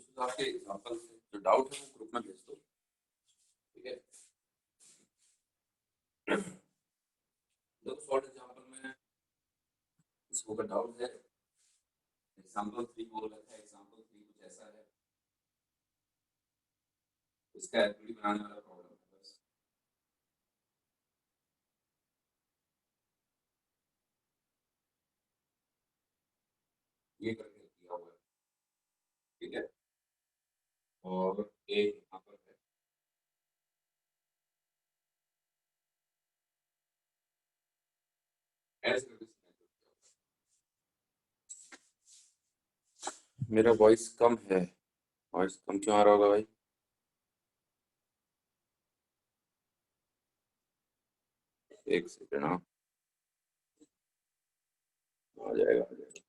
उसमें आपके एग्जांपल जो डाउट है वो ग्रुप में भेज दो, ठीक है। देखो शॉर्ट एग्जांपल में इसको का डाउट है, एग्जांपल 3 बोल रखा है, एग्जांपल 3 कुछ ऐसा है, इसका एफडी बनाने वाला प्रॉब्लम है बस। ये करके दिया हुआ है, ठीक है। और एक यहाँ पर है, ऐसे करके मेरा वॉइस कम है, वॉइस कम क्यों आ रहा होगा भाई? एक सेकंड, हाँ आ जाएगा आ जाएगा।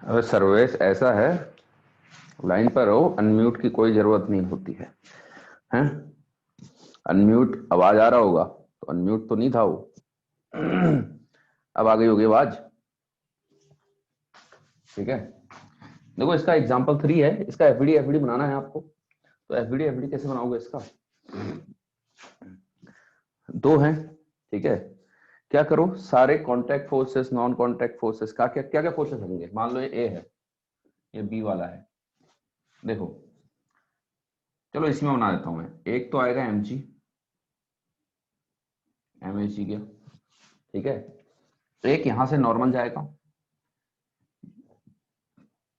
अबे सर्वेश ऐसा है, लाइन पर हो, अनम्यूट की कोई जरूरत नहीं होती है, हैं? अनम्यूट आवाज आ रहा होगा तो अनम्यूट तो नहीं था वो। अब आ गई होगी आवाज, ठीक है। देखो इसका एग्जांपल 3 है, इसका एफडी बनाना है आपको। तो एफडी कैसे बनाओगे? इसका 2 है, ठीक है। क्या करो, सारे contact forces, non contact forces का क्या क्या फोर्सेस होंगे। मान लो ये ए है, ये बी वाला है। देखो चलो इसमें बना देता हूं मैं। एक तो आएगा एम जी के, ठीक है। एक यहां से नॉर्मल जाएगा,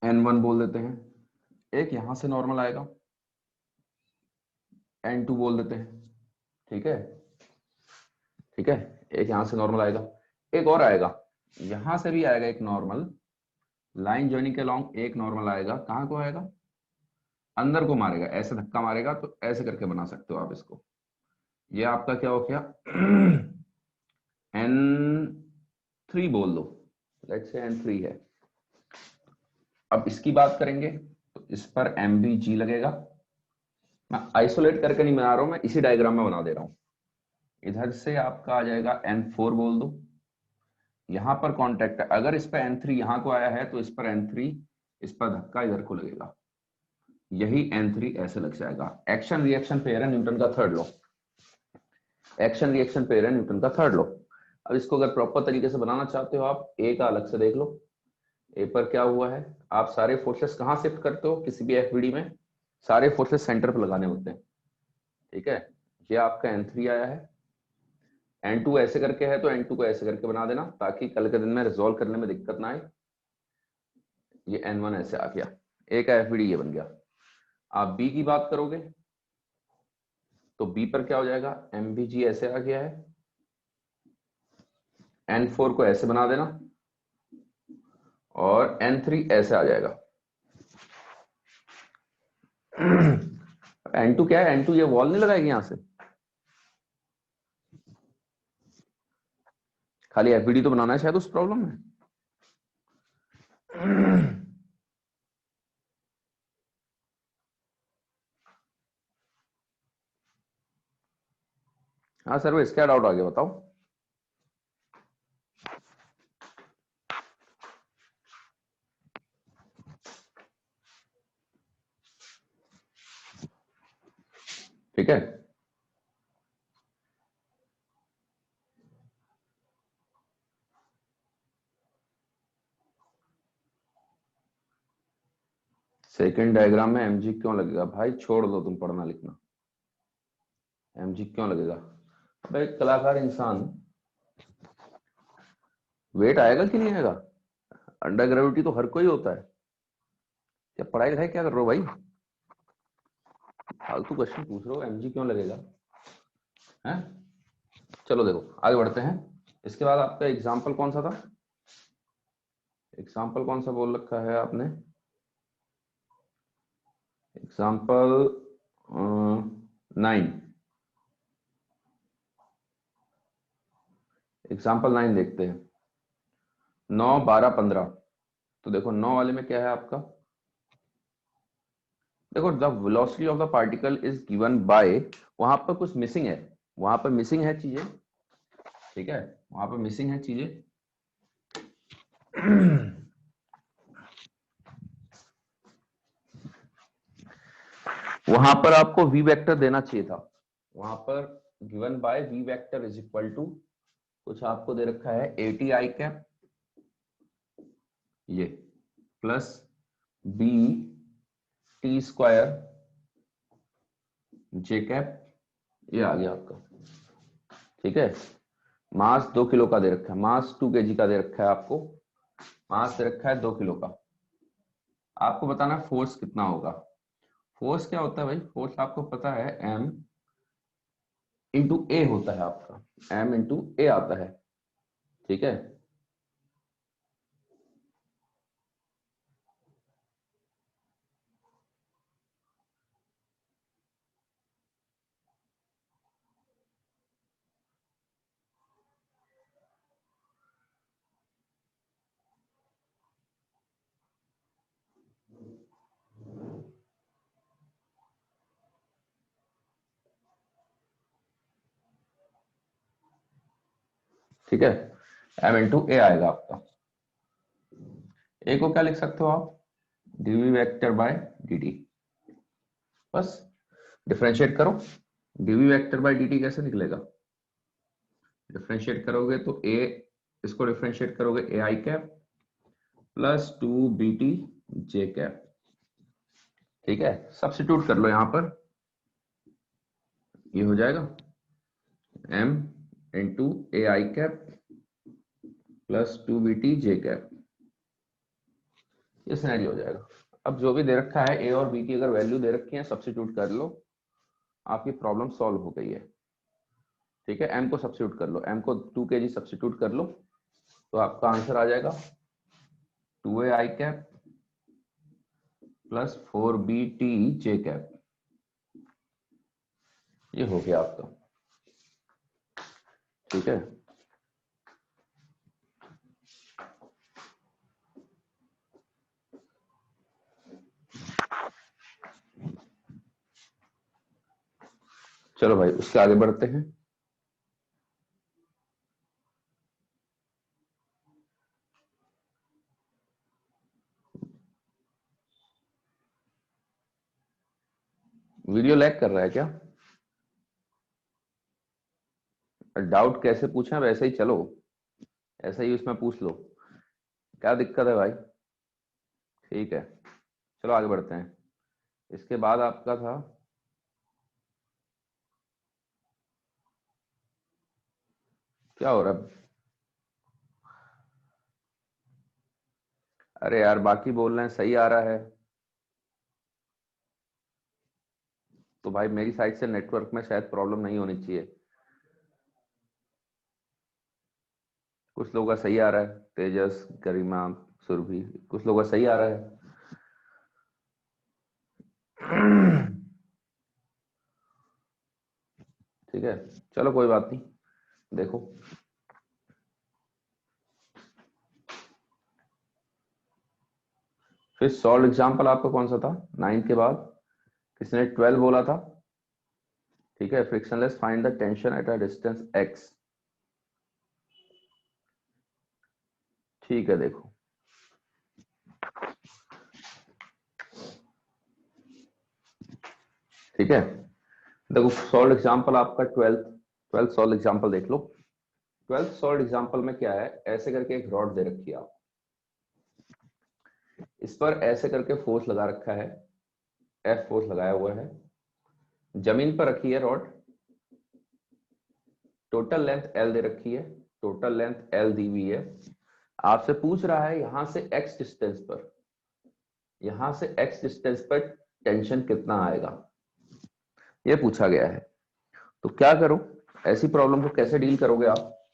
N1 बोल देते हैं। एक यहां से नॉर्मल आएगा, N2 बोल देते हैं, ठीक है। ठीक है, एक यहां से नॉर्मल आएगा, एक और आएगा, यहां से भी आएगा एक नॉर्मल, लाइन जॉइनिंग के लॉन्ग एक नॉर्मल आएगा। कहां को आएगा? अंदर को मारेगा, ऐसे धक्का मारेगा। तो ऐसे करके बना सकते हो आप इसको। ये आपका क्या हो गया? N3 बोल दो, लेट्स से N3 है। अब इसकी बात करेंगे तो इस पर MBG लगेगा। मैं आइसोलेट करके नहीं बना रहा हूं, मैं इसी डायग्राम में बना दे रहा हूं। इधर से आपका आ जाएगा N4 बोल दो, यहां पर कॉन्टेक्ट है। अगर इस पर N3 यहां को आया है तो इस पर N3, इस पर धक्का इधर को लगेगा, यही N3 ऐसे लग जाएगा। एक्शन रिएक्शन पेयर है न्यूटन का third law. Action reaction pair है न्यूटन का थर्ड लॉ। अब इसको अगर प्रॉपर तरीके से बनाना चाहते हो आप, ए का अलग से देख लो। ए पर क्या हुआ है, आप सारे फोर्सेस कहां शिफ्ट करते हो किसी भी एफबीडी में? सारे फोर्सेस सेंटर पर लगाने होते हैं, ठीक है। ये आपका N3 आया है, N2 ऐसे करके है तो N2 को ऐसे करके बना देना ताकि कल के दिन में रिजॉल्व करने में दिक्कत ना आए। ये N1 ऐसे आ गया, ए का एफबीडी ये बन गया। आप बी की बात करोगे तो बी पर क्या हो जाएगा? MBG ऐसे आ गया है, N4 को ऐसे बना देना और N3 ऐसे आ जाएगा। N2 क्या है? N2 ये वॉल नहीं लगाएगी यहां से, खाली एफबीडी तो बनाना है शायद उस प्रॉब्लम में। हाँ सर्वेश, क्या डाउट आ गया बताओ। ठीक है, सेकंड डायग्राम में MG क्यों लगेगा? भाई छोड़ दो तुम पढ़ना लिखना, MG क्यों लगेगा? भाई कलाकार इंसान, वेट आएगा कि नहीं आएगा? अंडर ग्रेविटी तो हर कोई होता है। क्या पढ़ाई लिखाई क्या कर रहे हो भाई? फालतू क्वेश्चन पूछ रहे हो, MG क्यों लगेगा? हैं? चलो देखो आगे बढ़ते हैं। इसके बाद आपका एग्जाम्पल कौन सा था? एग्जाम्पल कौन सा बोल रखा है आपने? एग्जाम्पल 9। एग्जाम्पल 9 देखते हैं। 9, 12, 15। तो देखो 9 वाले में क्या है आपका? देखो the velocity of the particle is given by, वहां पर कुछ मिसिंग है, वहां पर मिसिंग है चीजें, ठीक है। वहां पर मिसिंग है चीजें। वहां पर आपको v वेक्टर देना चाहिए था। वहां पर given by v vector is equal to कुछ आपको दे रखा है 80 आई कैप, ये plus b t square j cap, ये आ गया आपका। ठीक है, मास 2 किलो का दे रखा है, मास 2 kg का दे रखा है आपको, मास दे रखा है 2 किलो का। आपको बताना फोर्स कितना होगा। फोर्स क्या होता है भाई, फोर्स आपको पता है m इंटू ए होता है आपका, m इंटू ए आता है। ठीक है, ठीक है, m इंटू ए आएगा आपका। ए को क्या लिख सकते हो आप, डीवी वेक्टर बाय dt। बस डिफरेंशिएट करो, डीवी वेक्टर बाय dt कैसे निकलेगा, डिफरेंशिएट करोगे तो ए, इसको डिफरेंशिएट करोगे ए आई कैप प्लस 2 बी टी जे कैप। ठीक है, सब्स्टिट्यूट कर लो यहां पर, ये हो जाएगा m इंटू ए आई कैप प्लस 2 बी टी जे कैप, ये सिनेरियो हो जाएगा। अब जो भी दे रखा है ए और बी की अगर वैल्यू दे रखी है सब्स्टिट्यूट कर लो, आपकी प्रॉब्लम सॉल्व हो गई है। ठीक है, m को सब्स्टिट्यूट कर लो, m को 2 kg सब्स्टिट्यूट कर लो तो आपका आंसर आ जाएगा 2a आई कैप प्लस 4b टी जे कैप। ये हो गया आपका। ठीक है, चलो भाई उसके आगे बढ़ते हैं। वीडियो लैग कर रहा है क्या, डाउट कैसे पूछा वैसे ही चलो, ऐसा ही उसमें पूछ लो, क्या दिक्कत है भाई। ठीक है, चलो आगे बढ़ते हैं। इसके बाद आपका था, क्या हो रहा है, अरे यार बाकी बोल रहे हैं सही आ रहा है, तो भाई मेरी साइड से नेटवर्क में शायद प्रॉब्लम नहीं होनी चाहिए। कुछ लोगों का सही आ रहा है, तेजस, गरिमा, सुरभि, कुछ लोगों का सही आ रहा है। ठीक है, चलो कोई बात नहीं, देखो फिर सॉल्व एग्जांपल आपका कौन सा था 9 के बाद, किसने 12 बोला था। ठीक है, frictionless find the tension at a distance x। ठीक है, देखो ठीक है, देखो सॉल्व एग्जांपल आपका 12 सॉल्व एग्जांपल देख लो। 12 सॉल्व एग्जांपल में क्या है, ऐसे करके एक रॉड दे रखी है आप, इस पर ऐसे करके फोर्स लगा रखा है, F फोर्स लगाया हुआ है, जमीन पर रखी है रॉड, टोटल लेंथ L दे रखी है, टोटल लेंथ L दी हुई है। आपसे पूछ रहा है यहां से x डिस्टेंस पर, यहां से x डिस्टेंस पर टेंशन कितना आएगा, ये पूछा गया है। तो क्या करो, ऐसी प्रॉब्लम को कैसे डील करोगे आप,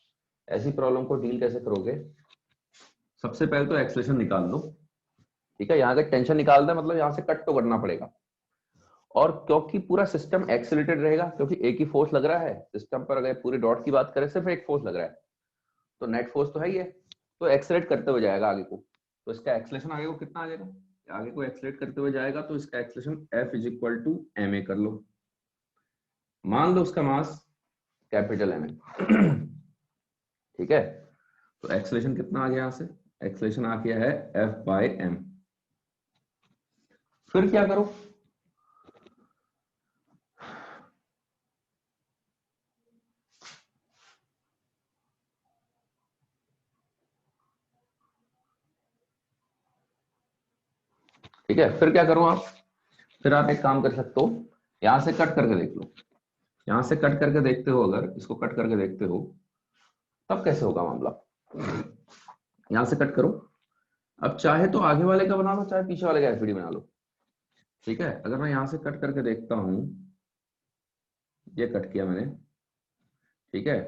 ऐसी प्रॉब्लम को डील कैसे करोगे, सबसे पहले तो एक्सेलरेशन निकाल लो। ठीक है, यहाँ का टेंशन निकालना है मतलब यहाँ से कट तो करना पड़ेगा, और क्योंकि पूरा सिस्टम एक्सेलरेटेड रहेगा, क्योंकि एक ही फोर्स लग रहा है सिस्टम पर, अगर पूरे डॉट की बात करें सिर्फ एक फोर्स लग रहा है, तो नेट फोर्स तो है ही है, तो एक्सेलरेट करते हुए जाएगा आगे को, तो इसका एक्सेलरेशन आगे को कितना आ जाएगा, आगे को एक्सेलरेट करते हुए जाएगा तो इसका acceleration F is equal to ma कर लो, मान लो उसका मास कैपिटल M है। ठीक है, तो एक्सेलरेशन कितना आ गया यहां से, एक्सेलरेशन आ गया है F/m। फिर क्या करो, ठीक है, फिर क्या करो आप, फिर आप एक काम कर सकते हो, यहां से कट करके देख लो, यहां से कट करके देखते हो, अगर इसको कट करके देखते हो तब कैसे होगा मामला। यहां से कट करो, अब चाहे तो आगे वाले का बना लो, चाहे पीछे वाले का एफबीडी बना लो। ठीक है, अगर मैं यहां से कट करके देखता हूं, ये कट किया मैंने, ठीक है,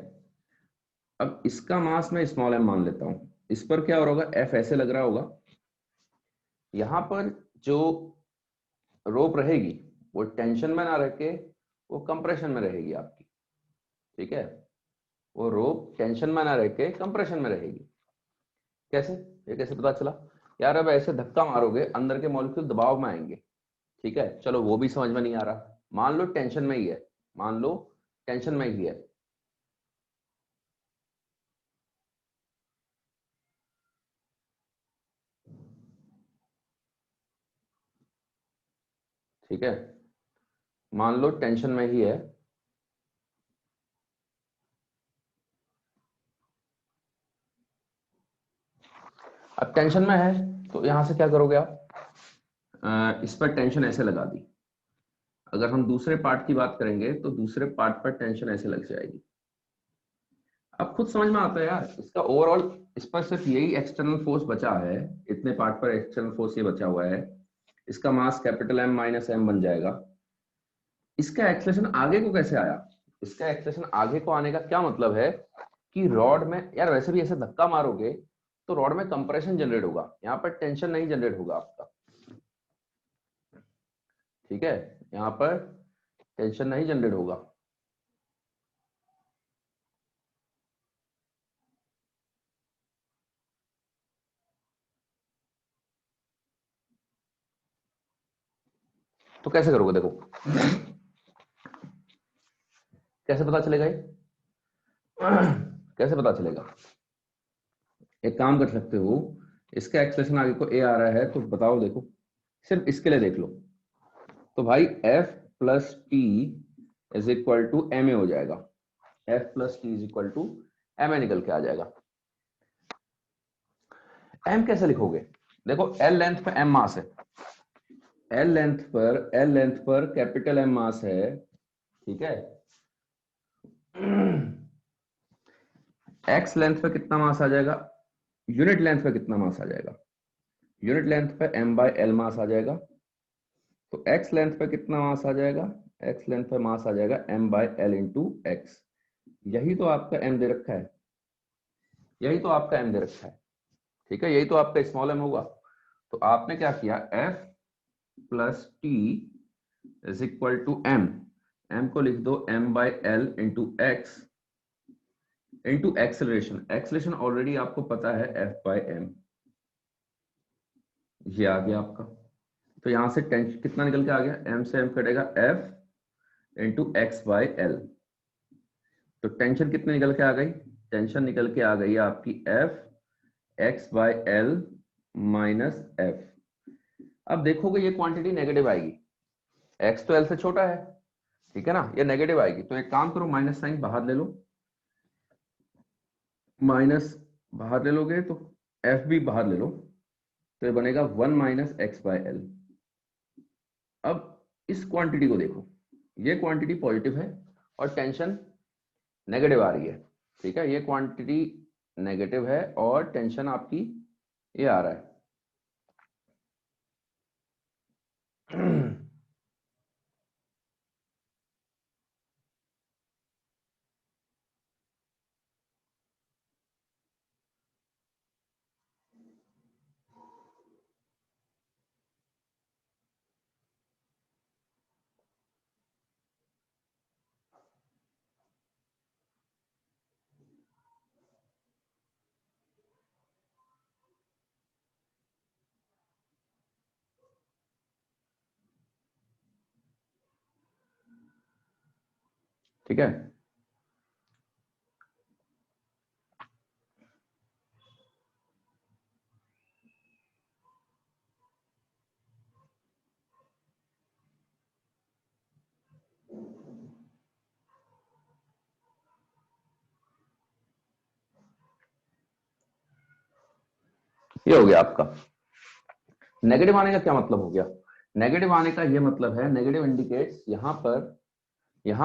अब इसका मास मैं स्मॉल एम मान लेता हूं, इस पर क्या हो रहा होगा, एफ ऐसे लग रहा होगा, यहां पर जो रोप रहेगी वो टेंशन में ना रह के वो कंप्रेशन में रहेगी आपकी। ठीक है, वो रोप टेंशन में ना रह के कंप्रेशन में रहेगी। कैसे, ये कैसे पता चला यार, अब ऐसे धक्का मारोगे अंदर के मॉलिक्यूल दबाव में आएंगे। ठीक है, चलो वो भी समझ में नहीं आ रहा, मान लो टेंशन में ही है, मान लो टेंशन में ही है, ठीक है, मान लो टेंशन में ही है, अब टेंशन में है तो यहां से क्या करोगे आप, इस पर टेंशन ऐसे लगा दी। अगर हम दूसरे पार्ट की बात करेंगे तो दूसरे पार्ट पर टेंशन ऐसे लग जाएगी। अब खुद समझ में आता है यार, इसका ओवरऑल इस पर सिर्फ यही एक्सटर्नल फोर्स बचा है, इतने पार्ट पर एक्सटर्नल फोर्स ये बचा हुआ है, इसका mass capital M minus m बन जाएगा। इसका एक्सेलेरेशन आगे को कैसे आया, इसका एक्सेलेरेशन आगे को आने का क्या मतलब है कि रॉड में, यार वैसे भी ऐसे धक्का मारोगे तो रॉड में कंप्रेशन जनरेट होगा, यहाँ पर टेंशन नहीं जनरेट होगा आपका। ठीक है, यहाँ पर टेंशन नहीं जनरेट होगा। तो कैसे करोगे, देखो कैसे पता चलेगा ये कैसे पता चलेगा, एक काम कर सकते हो, इसका एक्सप्रेशन आगे को ए आ रहा है तो बताओ, देखो सिर्फ इसके लिए देख लो, तो भाई F plus T is equal to M a हो जाएगा, F plus T is equal to M a निकल के आ जाएगा। एम कैसे लिखोगे, देखो एल लेंथ पे एम मास है, एल लेंथ पर कैपिटल एम मास है, ठीक है, एक्स लेंथ पे कितना मास आ जाएगा, यूनिट लेंथ पे कितना मास आ जाएगा, यूनिट लेंथ पे एम बाय एल मास आ जाएगा, तो एक्स लेंथ पे कितना मास आ जाएगा, एक्स लेंथ पे मास आ जाएगा m by L into x. यही तो आपका एम दे रखा है, यही तो आपका एम दे रखा है, ठीक है, यही तो आपका स्मॉल एम होगा। तो आपने क्या किया, F plus T is equal to m, m को लिख दो m by L into x into acceleration, acceleration already आपको पता है एफ बाय एम, ये आ गया आपका। तो यहां से टेंशन कितना निकल के आ गया, एम से एम कटेगा F into x by L, तो टेंशन कितनी निकल के आ गई, टेंशन निकल के आ गई आपकी F x by L minus F. अब देखोगे ये क्वांटिटी नेगेटिव आएगी, एक्स तो एल से छोटा है, ठीक है ना, ये नेगेटिव आएगी, तो एक काम करो माइनस साइन बाहर ले लो, माइनस बाहर ले लोगे तो एफ भी बाहर ले लो, तो ये बनेगा 1 माइनस एक्स बाय एल। अब इस क्वांटिटी को देखो, ये क्वांटिटी पॉजिटिव है और टेंशन नेगेटिव आ रही है, ठीक है, ये क्वांटिटी नेगेटिव है और टेंशन आपकी ये आ रहा है ठीक है, ये हो गया आपका। नेगेटिव आने का क्या मतलब हो गया? नेगेटिव आने का ये मतलब है, नेगेटिव इंडिकेट्स यहां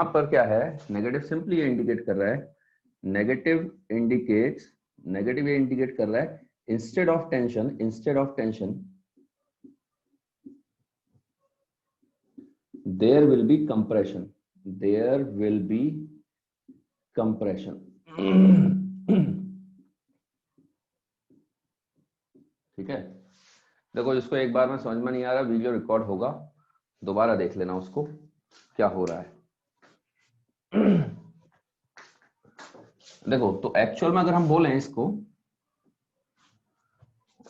पर क्या है, नेगेटिव सिंपली ये इंडिकेट कर रहा है, नेगेटिव इंडिकेट्स, नेगेटिव ये इंडिकेट कर रहा है instead of tension there will be compression, there will be compression। ठीक है, देखो जिसको एक बार में समझ में नहीं आ रहा, वीडियो रिकॉर्ड होगा, दोबारा देख लेना उसको क्या हो रहा है। देखो तो एक्चुअल में अगर हम बोलें इसको,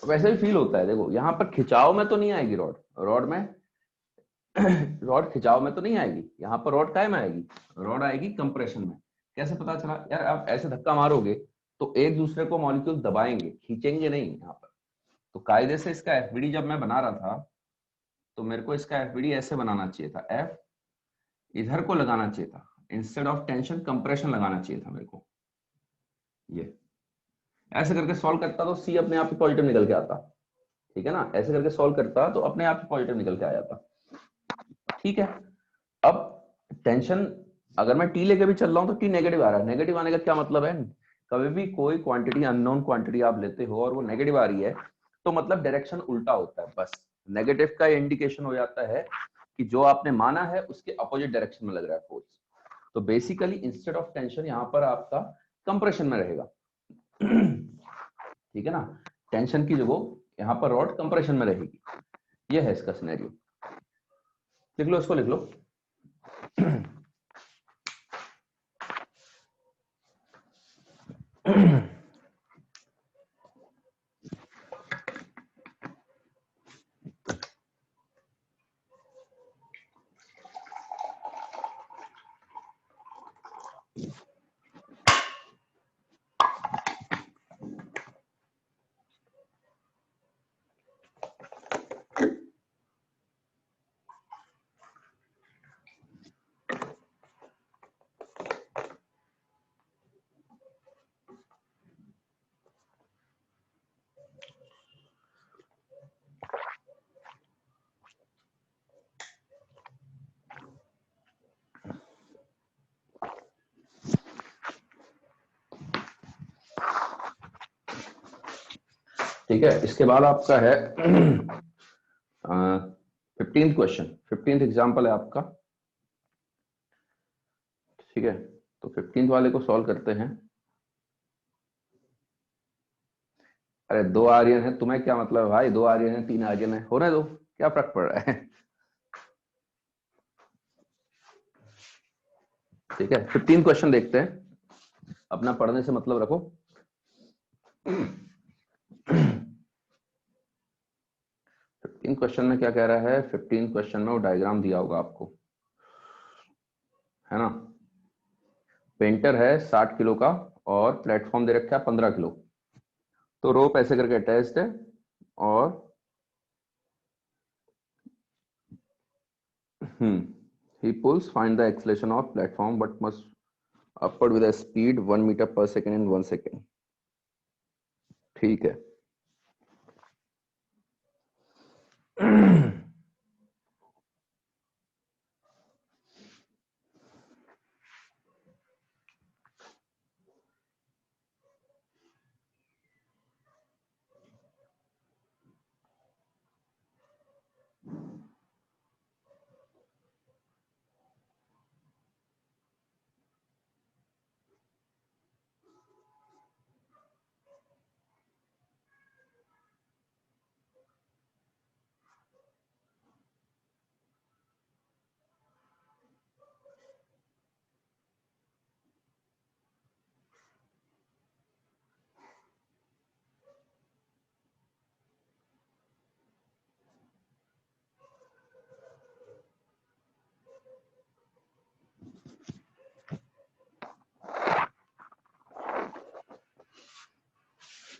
वैसे भी फील होता है। देखो यहाँ पर खिंचाव में तो नहीं आएगी रॉड, रॉड में रॉड खिंचाव में तो नहीं आएगी, यहाँ पर रॉड काय में आएगी, रॉड आएगी कंप्रेशन में। कैसे पता चला यार? आप ऐसे धक्का मारोगे तो एक दूसरे को मॉलिक्यूल दबाएंगे, खींचेंगे नहीं यहाँ पर। तो कायदे से इसका एफबीडी जब मैं बना रहा था तो मेरे को इसका एफबीडी ऐसे बनाना चाहिए था, एफ इधर को लगाना चाहिए था, इंस्टेड ऑफ टेंशन कंप्रेशन लगाना चाहिए था मेरे को। ये ऐसे करके सॉल्व करता तो सी अपने आप ही पॉजिटिव निकल के आता। ठीक है ना, ऐसे करके सॉल्व करता तो अपने आप ही पॉजिटिव निकल के आ जाता। ठीक है, अब टेंशन अगर मैं टी लेके भी चल रहा हूं तो टी नेगेटिव आ रहा है। नेगेटिव आने का क्या मतलब है? कभी भी कोई क्वांटिटी, अननोन क्वांटिटी आप लेते हो और वो नेगेटिव आ रही है तो मतलब डायरेक्शन उल्टा होता है। बस नेगेटिव का इंडिकेशन हो जाता है कि जो आपने माना है उसके अपोजिट डायरेक्शन में लग रहा है फोर्स। तो बेसिकली इंस्टेड ऑफ टेंशन यहाँ पर आपका कंप्रेशन में रहेगा। ठीक है ना, टेंशन की जगह यहाँ पर रॉड कंप्रेशन में रहेगी। ये है इसका सिनेरियो। लिख लो, इसको लिख लो। ठीक है, इसके बाद आपका है 15th क्वेश्चन, 15th एग्जाम्पल है आपका। ठीक है, तो 15th वाले को सॉल्व करते हैं। अरे 2 आर्यन है, तुम्हें क्या मतलब भाई? 2 आर्यन है, 3 आर्यन है, होने दो, क्या फर्क पड़ रहा है? ठीक है, 15th क्वेश्चन देखते हैं, अपना पढ़ने से मतलब रखो। 15 क्वेश्चन में क्या कह रहा है? 15 क्वेश्चन में वो डायग्राम दिया होगा आपको, है ना। पेंटर है 60 किलो का और प्लेटफॉर्म दे रखा है 15 किलो। तो रोप ऐसे करके अटैच्ड है और he pulls, find the acceleration of platform but must upward with a speed 1 meter per second in 1 second। ठीक है।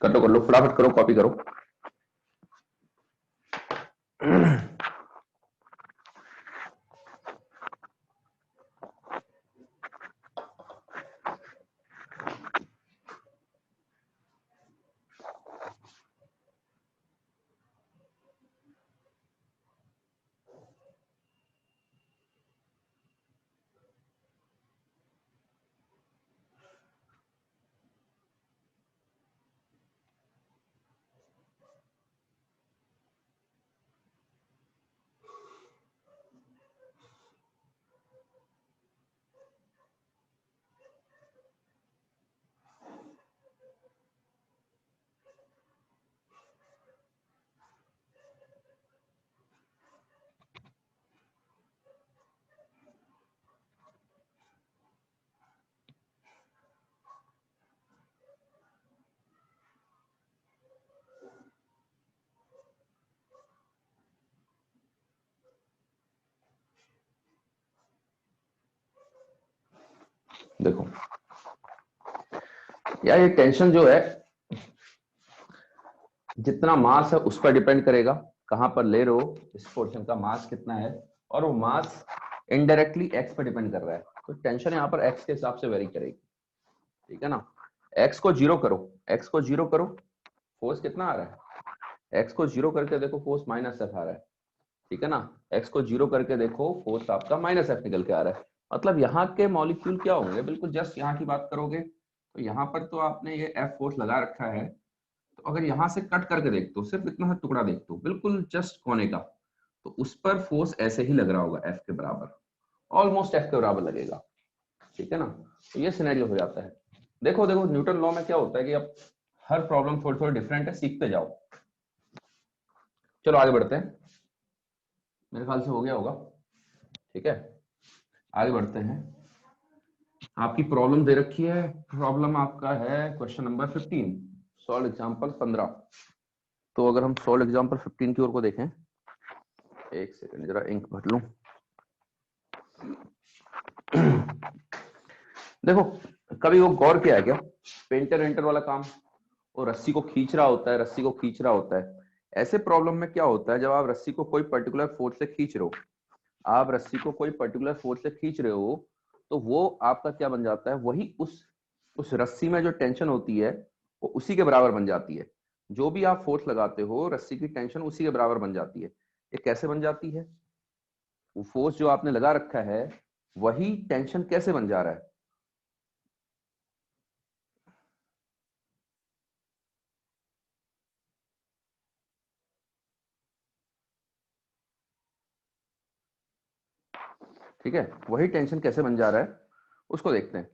कर लो फटाफट करो, कॉपी करो। देखो यार ये टेंशन जो है जितना मास है उस पर डिपेंड करेगा, कहां पर ले रहे हो, इस पोर्शन का मास कितना है, और वो मास इनडायरेक्टली एक्स पर डिपेंड कर रहा है, तो टेंशन यहाँ पर एक्स के हिसाब से वेरी करेगी, ठीक है ना। एक्स को जीरो करो, एक्स को जीरो करो, फोर्स कितना आ रहा है, एक्स को जीरो करके देखो फोर्स माइनस एफ आ रहा है, ठीक है ना। एक्स को जीरो करके देखो फोर्स आपका माइनस एफ निकल के आ रहा है, मतलब यहाँ के मॉलिक्यूल क्या होंगे, बिल्कुल जस्ट यहाँ की बात करोगे तो यहाँ पर तो आपने ये एफ फोर्स लगा रखा है, तो अगर यहाँ से कट करके देखते हो, सिर्फ इतना सा टुकड़ा देखते हो बिल्कुल जस्ट कोने का, तो उस पर फोर्स ऐसे ही लग रहा होगा एफ के बराबर, ऑलमोस्ट एफ के बराबर लगेगा, ठीक है ना। तो ये सिनेरियो हो जाता है। देखो देखो न्यूटन लॉ में क्या होता है कि अब हर प्रॉब्लम थोड़ी थोड़ी डिफरेंट है, सीखते जाओ। चलो आगे बढ़ते हैं, मेरे ख्याल से हो गया होगा, ठीक है। आगे बढ़ते हैं, आपकी प्रॉब्लम दे रखी है, प्रॉब्लम आपका है क्वेश्चन नंबर 15, सॉल्व एग्जांपल 15। तो अगर हम सॉल्व एग्जांपल 15 की ओर को देखें, एक सेकंड जरा इंक भर लूं। देखो कभी वो गौर किया है क्या, पेंटर वेंटर वाला काम, वो रस्सी को खींच रहा होता है, रस्सी को खींच रहा होता है, ऐसे प्रॉब्लम में क्या होता है, जब आप रस्सी को कोई पर्टिकुलर फोर्स से खींच रहे हो, आप रस्सी को कोई पर्टिकुलर फोर्स से खींच रहे हो, तो वो आपका क्या बन जाता है, वही उस रस्सी में जो टेंशन होती है वो उसी के बराबर बन जाती है, जो भी आप फोर्स लगाते हो रस्सी की टेंशन उसी के बराबर बन जाती है। ये कैसे बन जाती है, वो फोर्स जो आपने लगा रखा है वही टेंशन कैसे बन जा रहा है, ठीक है, वही टेंशन कैसे बन जा रहा है उसको देखते हैं।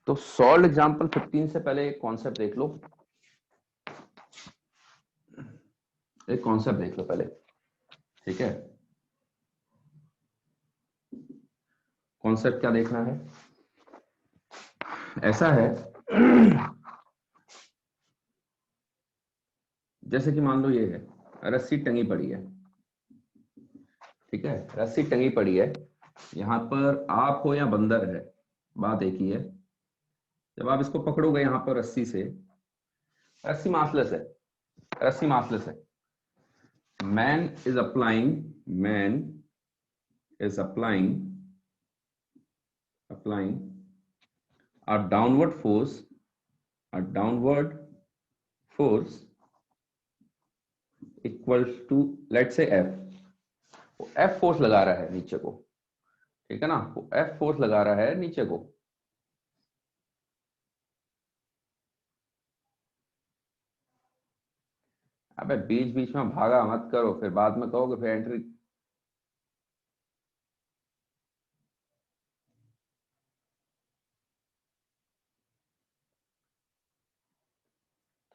तो सॉल्व एग्जांपल 15 से पहले एक कॉन्सेप्ट देख लो, एक कॉन्सेप्ट देख लो पहले, ठीक है। कॉन्सेप्ट क्या देखना है, ऐसा है जैसे कि मान लो ये है रस्सी टंगी पड़ी है, ठीक है, रस्सी टंगी पड़ी है, यहां पर आप हो या बंदर है, बात एक ही है। जब आप इसको पकड़ोगे यहां पर रस्सी से, रस्सी मासलेस है, रस्सी मासलेस है, man is applying, man is applying a downward force, a downward force equals to let's say F, वो F फोर्स लगा रहा है नीचे को, ठीक है ना, वो F फोर्स लगा रहा है नीचे को, अबे बीच बीच में भागा मत करो, फिर बाद में कहोगे फिर एंट्री,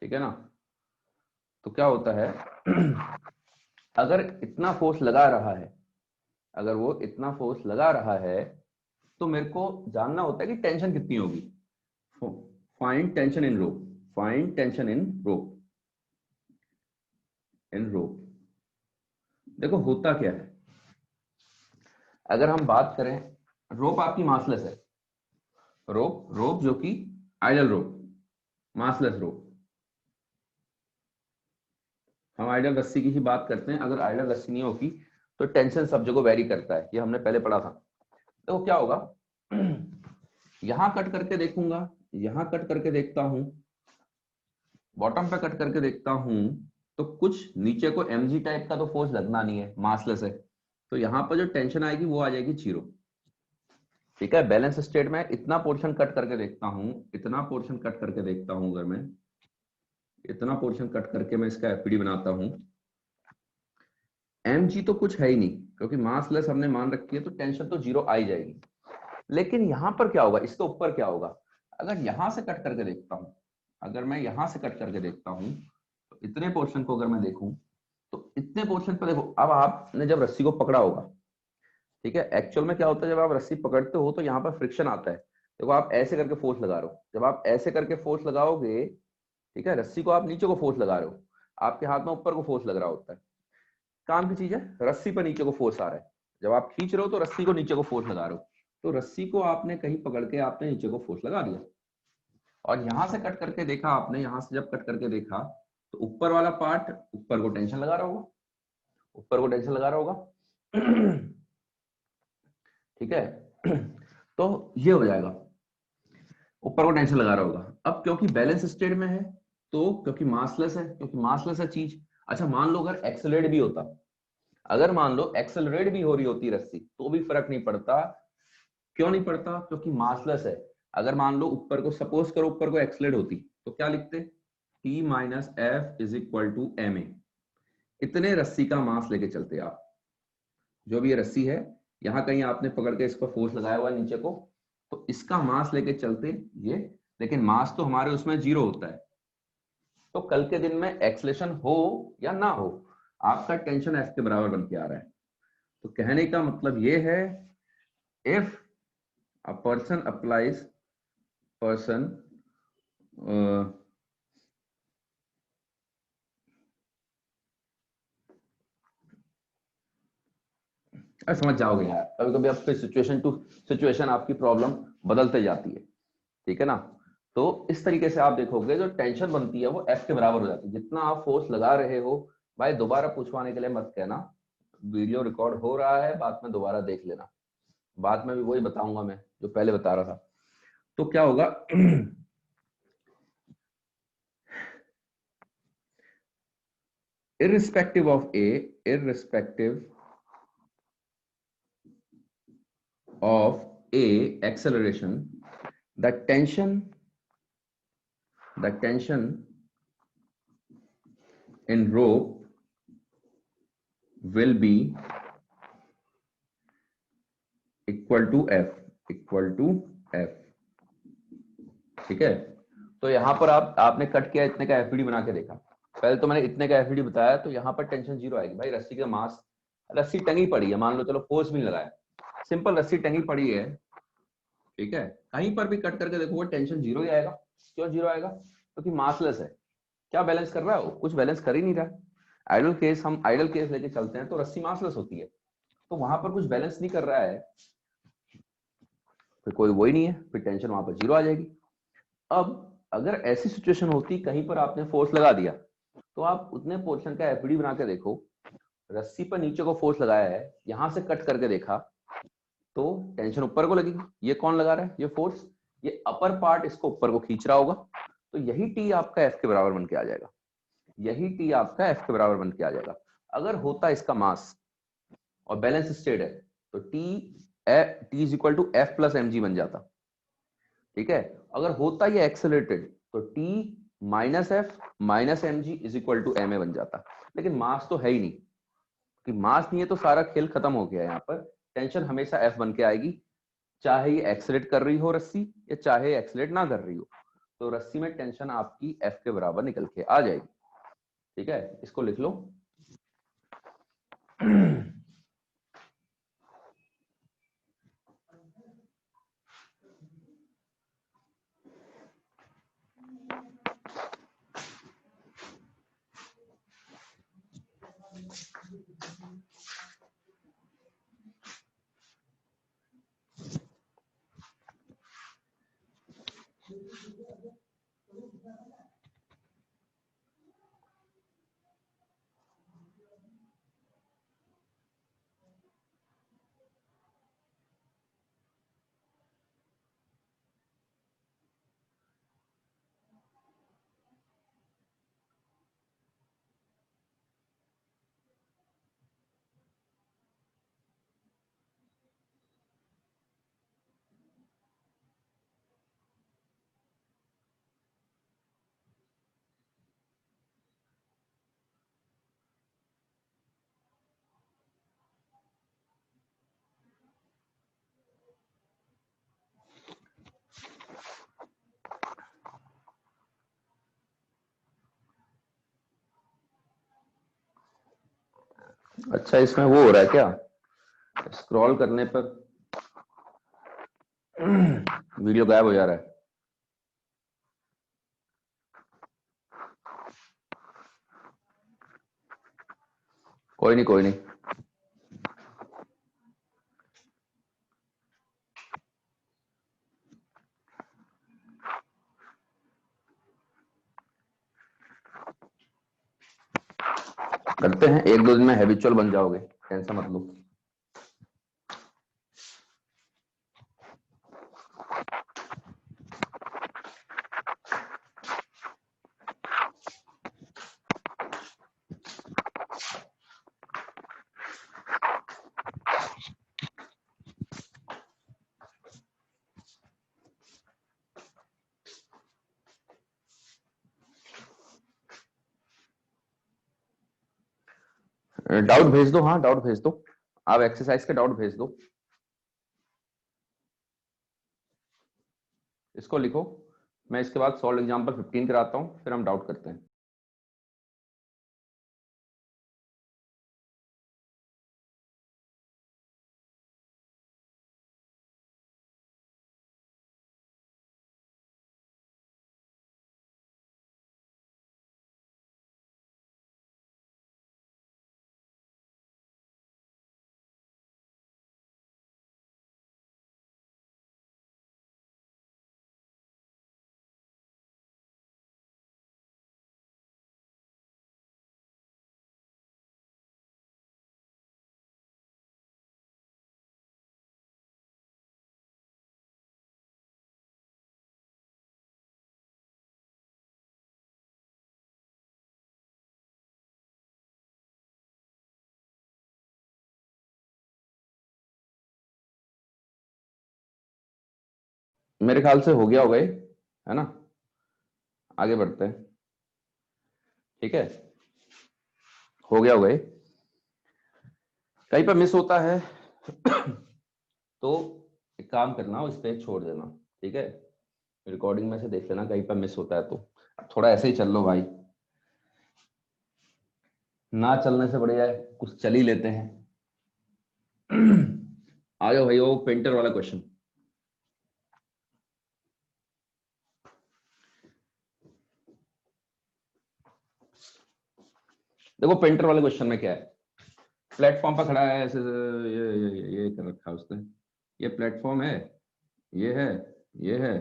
ठीक है ना। तो क्या होता है अगर इतना फोर्स लगा रहा है, अगर वो इतना फोर्स लगा रहा है, तो मेरे को जानना होता है कि टेंशन कितनी होगी, find tension in rope, find tension in rope, in rope. देखो होता क्या है, अगर हम बात करें, रोप आपकी मासलेस है, रोप रोप जो कि आइडल रोप, मासलेस रोप, हम आइडल रस्सी की ही बात करते हैं, अगर आइडल रस्सी नहीं होगी तो टेंशन सब जगह वेरी करता है, ये हमने पहले पढ़ा था। तो क्या होगा यहां कट करके देखूंगा, यहां कट करके देखता हूं, बॉटम पे कट करके देखता हूं, तो कुछ नीचे को mg टाइप का तो फोर्स लगना नहीं है, मासलेस है, तो यहां पर जो टेंशन आएगी वो आ जाएगी जीरो, ठीक है। बैलेंस स्टेट में इतना पोर्शन कट करके देखता हूं, इतना पोर्शन कट करके देखता हूं, अगर मैं इतना पोर्शन कट करके मैं इसका एफपीडी बनाता हूं, mg तो कुछ है ही नहीं, क्योंकि मास लेस हमने मान रखी है, तो टेंशन तो जीरो आ ही जाएगी। लेकिन यहां पर क्या होगा, इसके ऊपर क्या होगा, अगर यहां से कट करके देखता हूं, अगर मैं यहां से कट करके देखता हूं, तो इतने पोर्शन को अगर मैं देखूं, तो इतने पोर्शन पर देखो, अब आपने जब रस्सी को पकड़ा होगा, ठीक है, एक्चुअल में क्या होता है, जब आप रस्सी पकड़ते हो तो यहाँ पर फ्रिक्शन आता है, देखो आप ऐसे करके फोर्स लगा रहे हो, जब आप ऐसे करके फोर्स लगाओगे, ठीक है, रस्सी को आप नीचे को फोर्स लगा रहे हो, आपके हाथ में ऊपर को फोर्स लग रहा होता है, काम की चीज है, रस्सी पर नीचे को फोर्स आ रहा है, जब आप खींच रहे हो तो रस्सी को नीचे को फोर्स लगा रहे हो, तो रस्सी को आपने कहीं पकड़ के आपने नीचे को फोर्स लगा दिया, और यहां से कट करके देखा आपने, यहां से जब कट करके देखा तो ऊपर वाला पार्ट ऊपर को टेंशन लगा रहा होगा, ऊपर को टेंशन लगा रहा होगा। ठीक है। तो ये हो जाएगा, ऊपर को टेंशन लगा रहा होगा। अब क्योंकि बैलेंस स्टेट में है, तो क्योंकि मासलेस है, क्योंकि मासलेस है चीज। अच्छा मान लो अगर एक्सेलरेट भी होता, अगर मान लो एक्सेलरेट भी हो रही होती रस्सी, तो भी फर्क नहीं पड़ता। क्यों नहीं पड़ता? क्योंकि मासलेस है। अगर मान लो ऊपर को, सपोज करो ऊपर को एक्सेलरेट होती, तो क्या लिखते? T minus F is equal to M a. इतने रस्सी का मास लेके चलते आप, जो भी ये रस्सी है, यहां कहीं आपने पकड़ के इसको फोर्स लगाया हुआ है नीचे को, तो इसका मास लेके चलते ये, लेकिन मास तो हमारे उसमें 0 होता है। तो कल के दिन में एक्सलेशन हो या ना हो, आपका टेंशन एफ के बराबर बन के आ रहा है। तो कहने का मतलब ये है, if a person applies, person समझ जाओगे यार, कभी कभी आपके सिचुएशन टू सिचुएशन आपकी प्रॉब्लम बदलते जाती है, ठीक है ना। तो इस तरीके से आप देखोगे जो टेंशन बनती है वो एफ के बराबर हो जाती है। जितना आप फोर्स लगा रहे हो, भाई दोबारा पूछवाने के लिए मत कहना, वीडियो रिकॉर्ड हो रहा है, बाद में दोबारा देख लेना, बाद में भी वही बताऊंगा मैं जो पहले बता रहा था। तो क्या होगा, irrespective of A, irrespective of A acceleration, the tension in rope will be equal to F, equal to F। ठीक है। तो यहां पर आपने कट किया, इतने का एफबीडी बना के देखा, पहले तो मैंने इतने का एफबीडी बताया, तो यहां पर टेंशन 0 आएगी। भाई रस्सी का मास, रस्सी टंगी पड़ी है, मान लो चलो फोर्स भी नहीं लगाया, सिंपल रस्सी टंगी पड़ी है, ठीक है, कहीं पर भी कट करके देखोगे टेंशन 0 ही आएगा। क्यों 0 आएगा? क्योंकि मासलेस है। क्या बैलेंस कर रहा है वो? कुछ बैलेंस कर ही नहीं रहा। आइडल केस, हम आइडल केस लेके चलते हैं तो रस्सी मासलेस होती है, तो वहां पर कुछ बैलेंस नहीं कर रहा है, फिर कोई वो ही नहीं है, फिर टेंशन वहां पर 0 आ जाएगी। अब अगर ऐसी सिचुएशन होती, कहीं पर आपने फोर्स लगा दिया, तो आप उतने पोर्शन का एफडी बना के देखो, रस्सी पर नीचे को फोर्स लगाया है, यहां से कट करके देखा तो टेंशन ऊपर को लगेगी। ये कौन लगा रहा है? ये फोर्स, ये अपर पार्ट इसको ऊपर को खींच रहा होगा, तो यही टी आपका एफ के बराबर बन के आ जाएगा, यही टी आपका एफ के बराबर बन के आ जाएगा। अगर होता इसका मास और बैलेंस स्टेट है, तो T is equal to F plus m g बन जाता, ठीक है। अगर होता ये एक्सेलरेटेड, तो T minus F minus M G is equal to M a बन जाता, लेकिन मास तो है ही नहीं, कि मास नहीं है तो सारा खेल खत्म हो गया। यहाँ पर टेंशन हमेशा एफ बन के आएगी, चाहे ये एक्सेलेट कर रही हो रस्सी, या चाहे एक्सेलेट ना कर रही हो, तो रस्सी में टेंशन आपकी एफ के बराबर निकल के आ जाएगी, ठीक है। इसको लिख लो। अच्छा, इसमें वो हो रहा है क्या, स्क्रॉल करने पर वीडियो गायब हो जा रहा है? कोई नहीं, कोई नहीं। करते हैं, 1-2 दिन में हैबिचुअल बन जाओगे, टेंशन मत लो। डाउट भेज दो, हाँ डाउट भेज दो, आप एक्सरसाइज के डाउट भेज दो। इसको लिखो, मैं इसके बाद सॉल्व एग्जांपल 15 कराता हूं, फिर हम डाउट करते हैं। मेरे ख्याल से हो गया होगा ये, है ना? आगे बढ़ते हैं, ठीक है, हो गया होगा ये। कहीं पर मिस होता है तो एक काम करना, उस पे छोड़ देना, ठीक है, रिकॉर्डिंग में से देख लेना, कहीं पर मिस होता है तो। थोड़ा ऐसे ही चल लो भाई, ना चलने से बढ़िया है कुछ चल ही लेते हैं। आ जाओ भाई, वो पेंटर वाला क्वेश्चन। देखो पेंटर वाले क्वेश्चन में क्या है, प्लेटफॉर्म पर खड़ा है ऐसे, ये कर रखा है उसने, ये प्लेटफॉर्म है, ये है, ये है,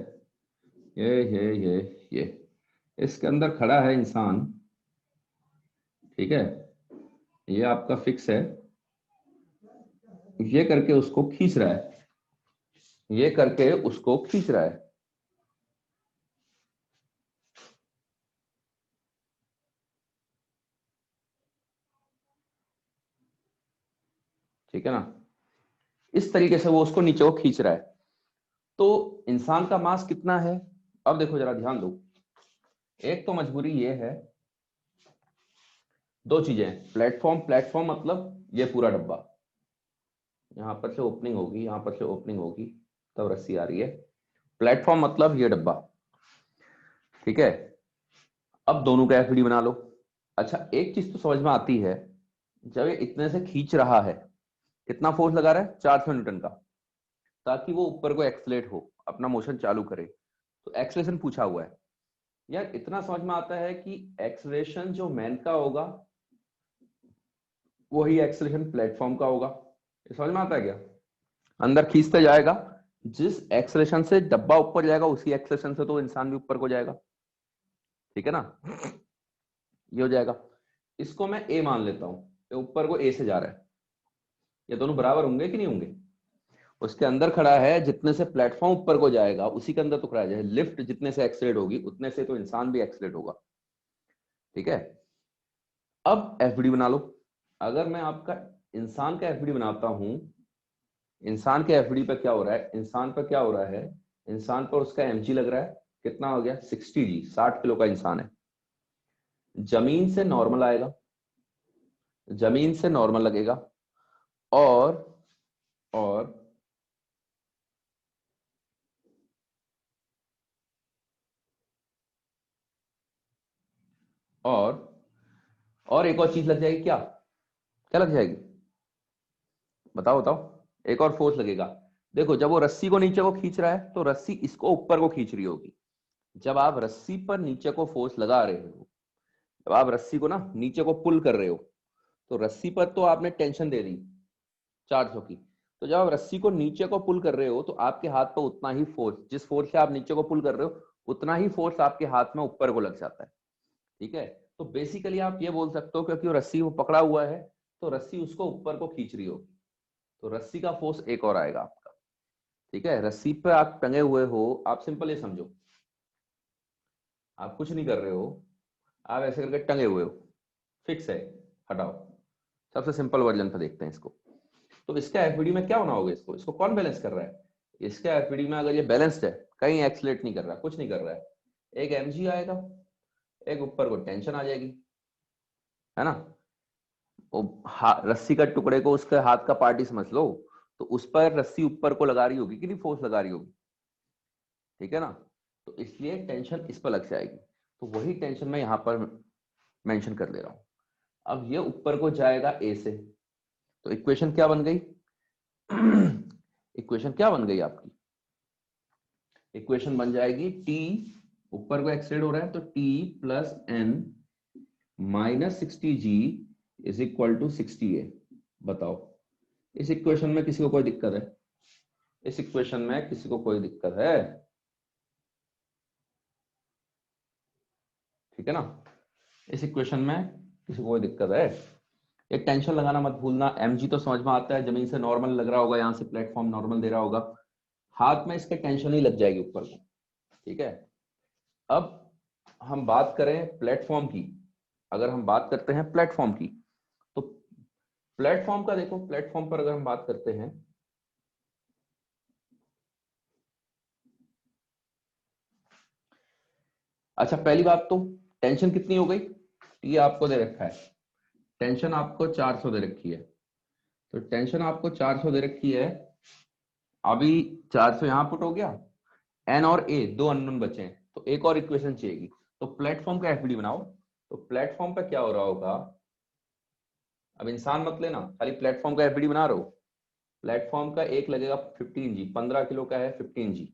ये इसके अंदर खड़ा है इंसान, ठीक है, ये आपका फिक्स है, ये करके उसको खींच रहा है, ये करके उसको खींच रहा है, ठीक है ना, इस तरीके से वो उसको नीचे को खींच रहा है। तो इंसान का मास कितना है? अब देखो जरा ध्यान दो, एक तो मजबूरी ये है, दो चीजें, प्लेटफॉर्म, प्लेटफॉर्म मतलब ये पूरा डब्बा, यहां पर से ओपनिंग होगी, यहां पर से ओपनिंग होगी, तब रस्सी आ रही है, प्लेटफॉर्म मतलब ये डब्बा, ठीक है। अब दोनों का एफडी बना लो। अच्छा एक चीज तो समझ में आती है, जब ये इतने से खींच रहा है, कितना फोर्स लगा रहा है? 400 न्यूटन का, ताकि वो ऊपर को एक्सलेट हो, अपना मोशन चालू करे। तो एक्सलेशन पूछा हुआ है यार, इतना समझ में आता है कि एक्सलेशन जो मैन का होगा वही एक्सलेशन प्लेटफॉर्म का होगा। ये समझ में आता है क्या? अंदर खींचते जाएगा, जिस एक्सलेशन से डब्बा ऊपर जाएगा उसी एक्सलेशन से तो इंसान भी ऊपर को जाएगा, ठीक है ना, ये हो जाएगा। इसको मैं ए मान लेता हूं, ये ऊपर को ए से जा रहा है, ये दोनों बराबर होंगे कि नहीं होंगे? उसके अंदर खड़ा है, जितने से प्लेटफॉर्म ऊपर को जाएगा उसी के अंदर तो खड़ा है, लिफ्ट जितने से एक्सलेट होगी उतने से तो इंसान भी एक्सलेट होगा, ठीक है। अब एफडी बना लो। अगर मैं आपका इंसान का एफडी बनाता हूं, इंसान के एफडी पे क्या हो रहा है, इंसान पर क्या हो रहा है, इंसान पर उसका एमजी लग रहा है, कितना हो गया 60 जी, 60 किलो का इंसान है। जमीन से नॉर्मल आएगा, जमीन से नॉर्मल लगेगा, और और और एक और चीज लग जाएगी, क्या क्या लग जाएगी? बताओ बताओ। एक और फोर्स लगेगा। देखो जब वो रस्सी को नीचे को खींच रहा है तो रस्सी इसको ऊपर को खींच रही होगी। जब आप रस्सी पर नीचे को फोर्स लगा रहे हो, जब आप रस्सी को ना नीचे को पुल कर रहे हो, तो रस्सी पर तो आपने टेंशन दे दी 400 की, तो जब आप रस्सी को नीचे को पुल कर रहे हो तो आपके हाथ पर उतना ही फोर्स, जिस फोर्स से आप नीचे को पुल कर रहे हो उतना ही फोर्स आपके हाथ में ऊपर को लग जाता है, ठीक है। तो बेसिकली आप ये बोल सकते हो क्योंकि वो रस्सी वो पकड़ा हुआ है तो रस्सी उसको ऊपर को खींच रही होगी, तो रस्सी का फोर्स एक और आएगा आपका। ठीक है, रस्सी पे आप टंगे हुए हो, आप सिंपल ये समझो, आप कुछ नहीं कर रहे हो, आप ऐसे करके टंगे हुए हो, फिक्स है, हटाओ। सबसे सिंपल वर्जन पे देखते हैं इसको। तो इसका एफबीडी में क्या होना होगा, इसको इसको कौन बैलेंस कर रहा है? इसका एफबीडी में अगर ये बैलेंस्ड है, कहीं एक्सलेट नहीं कर रहा, कुछ नहीं कर रहा है, एक एमजी आएगा, एक ऊपर को टेंशन आ जाएगी, है ना। वो रस्सी का टुकड़े को उसके हाथ का पार्ट ही समझ लो, तो उस पर रस्सी ऊपर को लगा रही होगी कि नहीं, फोर्स लगा रही होगी, ठीक है ना। तो इसलिए टेंशन इस पर लग जाएगी, तो वही टेंशन मैं यहाँ पर मेंशन कर दे रहा हूँ। अब ये ऊपर को जाएगा ए से, तो इक्वेशन क्या बन गई? इक्वेशन क्या बन गई आपकी? इक्वेशन बन जाएगी टी, ऊपर को एक्सटेंड हो रहा है तो T plus N minus 60g is equal to 60a। बताओ इस इक्वेशन में किसी को कोई दिक्कत है? इस इक्वेशन में किसी को कोई दिक्कत है? ठीक है ना, इस इक्वेशन में किसी को कोई दिक्कत है? एक टेंशन लगाना मत भूलना, mg तो समझ में आता है, जमीन से नॉर्मल लग रहा होगा, यहां से प्लेटफॉर्म नॉर्मल दे रहा होगा, हाथ में इसके टेंशन ही लग जाएगी ऊपर को। ठीक है, अब हम बात करें प्लेटफॉर्म की, अगर हम बात करते हैं प्लेटफॉर्म की, तो प्लेटफॉर्म का देखो, प्लेटफॉर्म पर अगर हम बात करते हैं, अच्छा पहली बात तो टेंशन कितनी हो गई, ये आपको दे रखा है, टेंशन आपको 400 दे रखी है, तो टेंशन आपको 400 दे रखी है। अभी 400 यहां पुट हो गया, एन और ए दो अननोन बचे हैं, तो एक और इक्वेशन चाहिएगी, तो प्लेटफॉर्म का एफबीडी बनाओ। तो प्लेटफॉर्म पे क्या हो रहा होगा, अब इंसान मत लेना, खाली प्लेटफॉर्म का एफबीडी बना रहे हो। प्लेटफॉर्म का एक लगेगा 15g, 15 किलो का है 15g।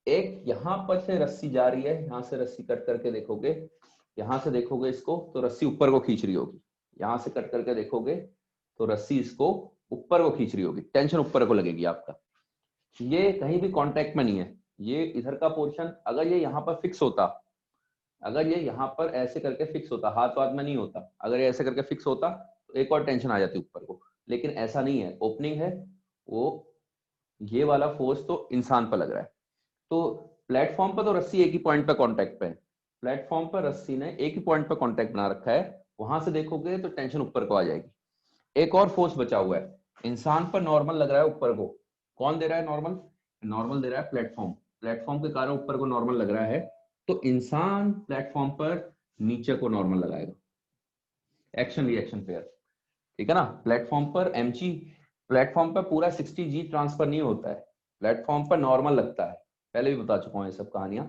एक यहां पर से रस्सी जा रही है, यहां से रस्सी कट करके देखोगे, यहां से देखोगे इसको तो रस्सी ऊपर को खींच रही होगी, यहां से कट करके देखोगे तो रस्सी इसको ऊपर को खींच रही होगी, टेंशन ऊपर को लगेगी आपका। ये कहीं भी कांटेक्ट में नहीं है, ये इधर का पोर्शन, अगर ये यहाँ पर फिक्स होता, अगर ये यहाँ पर ऐसे करके फिक्स होता, हाथ वाथ में नहीं होता, अगर ये ऐसे करके फिक्स होता तो एक और टेंशन आ जाती ऊपर को, लेकिन ऐसा नहीं है, ओपनिंग है वो, ये वाला फोर्स तो इंसान पर लग रहा है। तो प्लेटफॉर्म पर तो रस्सी एक ही पॉइंट पर कांटेक्ट पे है, प्लेटफॉर्म पर रस्सी ने एक ही पॉइंट पर कांटेक्ट बना रखा है, वहां से देखोगे तो टेंशन ऊपर को आ जाएगी। एक और फोर्स बचा हुआ है, इंसान पर नॉर्मल लग रहा है ऊपर को, कौन दे रहा है नॉर्मल? नॉर्मल दे रहा है प्लेटफॉर्म, प्लेटफॉर्म के कारण ऊपर को नॉर्मल लग रहा है, तो इंसान प्लेटफॉर्म पर नीचे को नॉर्मल लगाएगा, एक्शन रिएक्शन पेयर। ठीक है ना, प्लेटफॉर्म पर एमजी, प्लेटफॉर्म पर पूरा 60g ट्रांसफर नहीं होता है, प्लेटफॉर्म पर नॉर्मल लगता है, पहले भी बता चुका हूं ये सब कहानियां।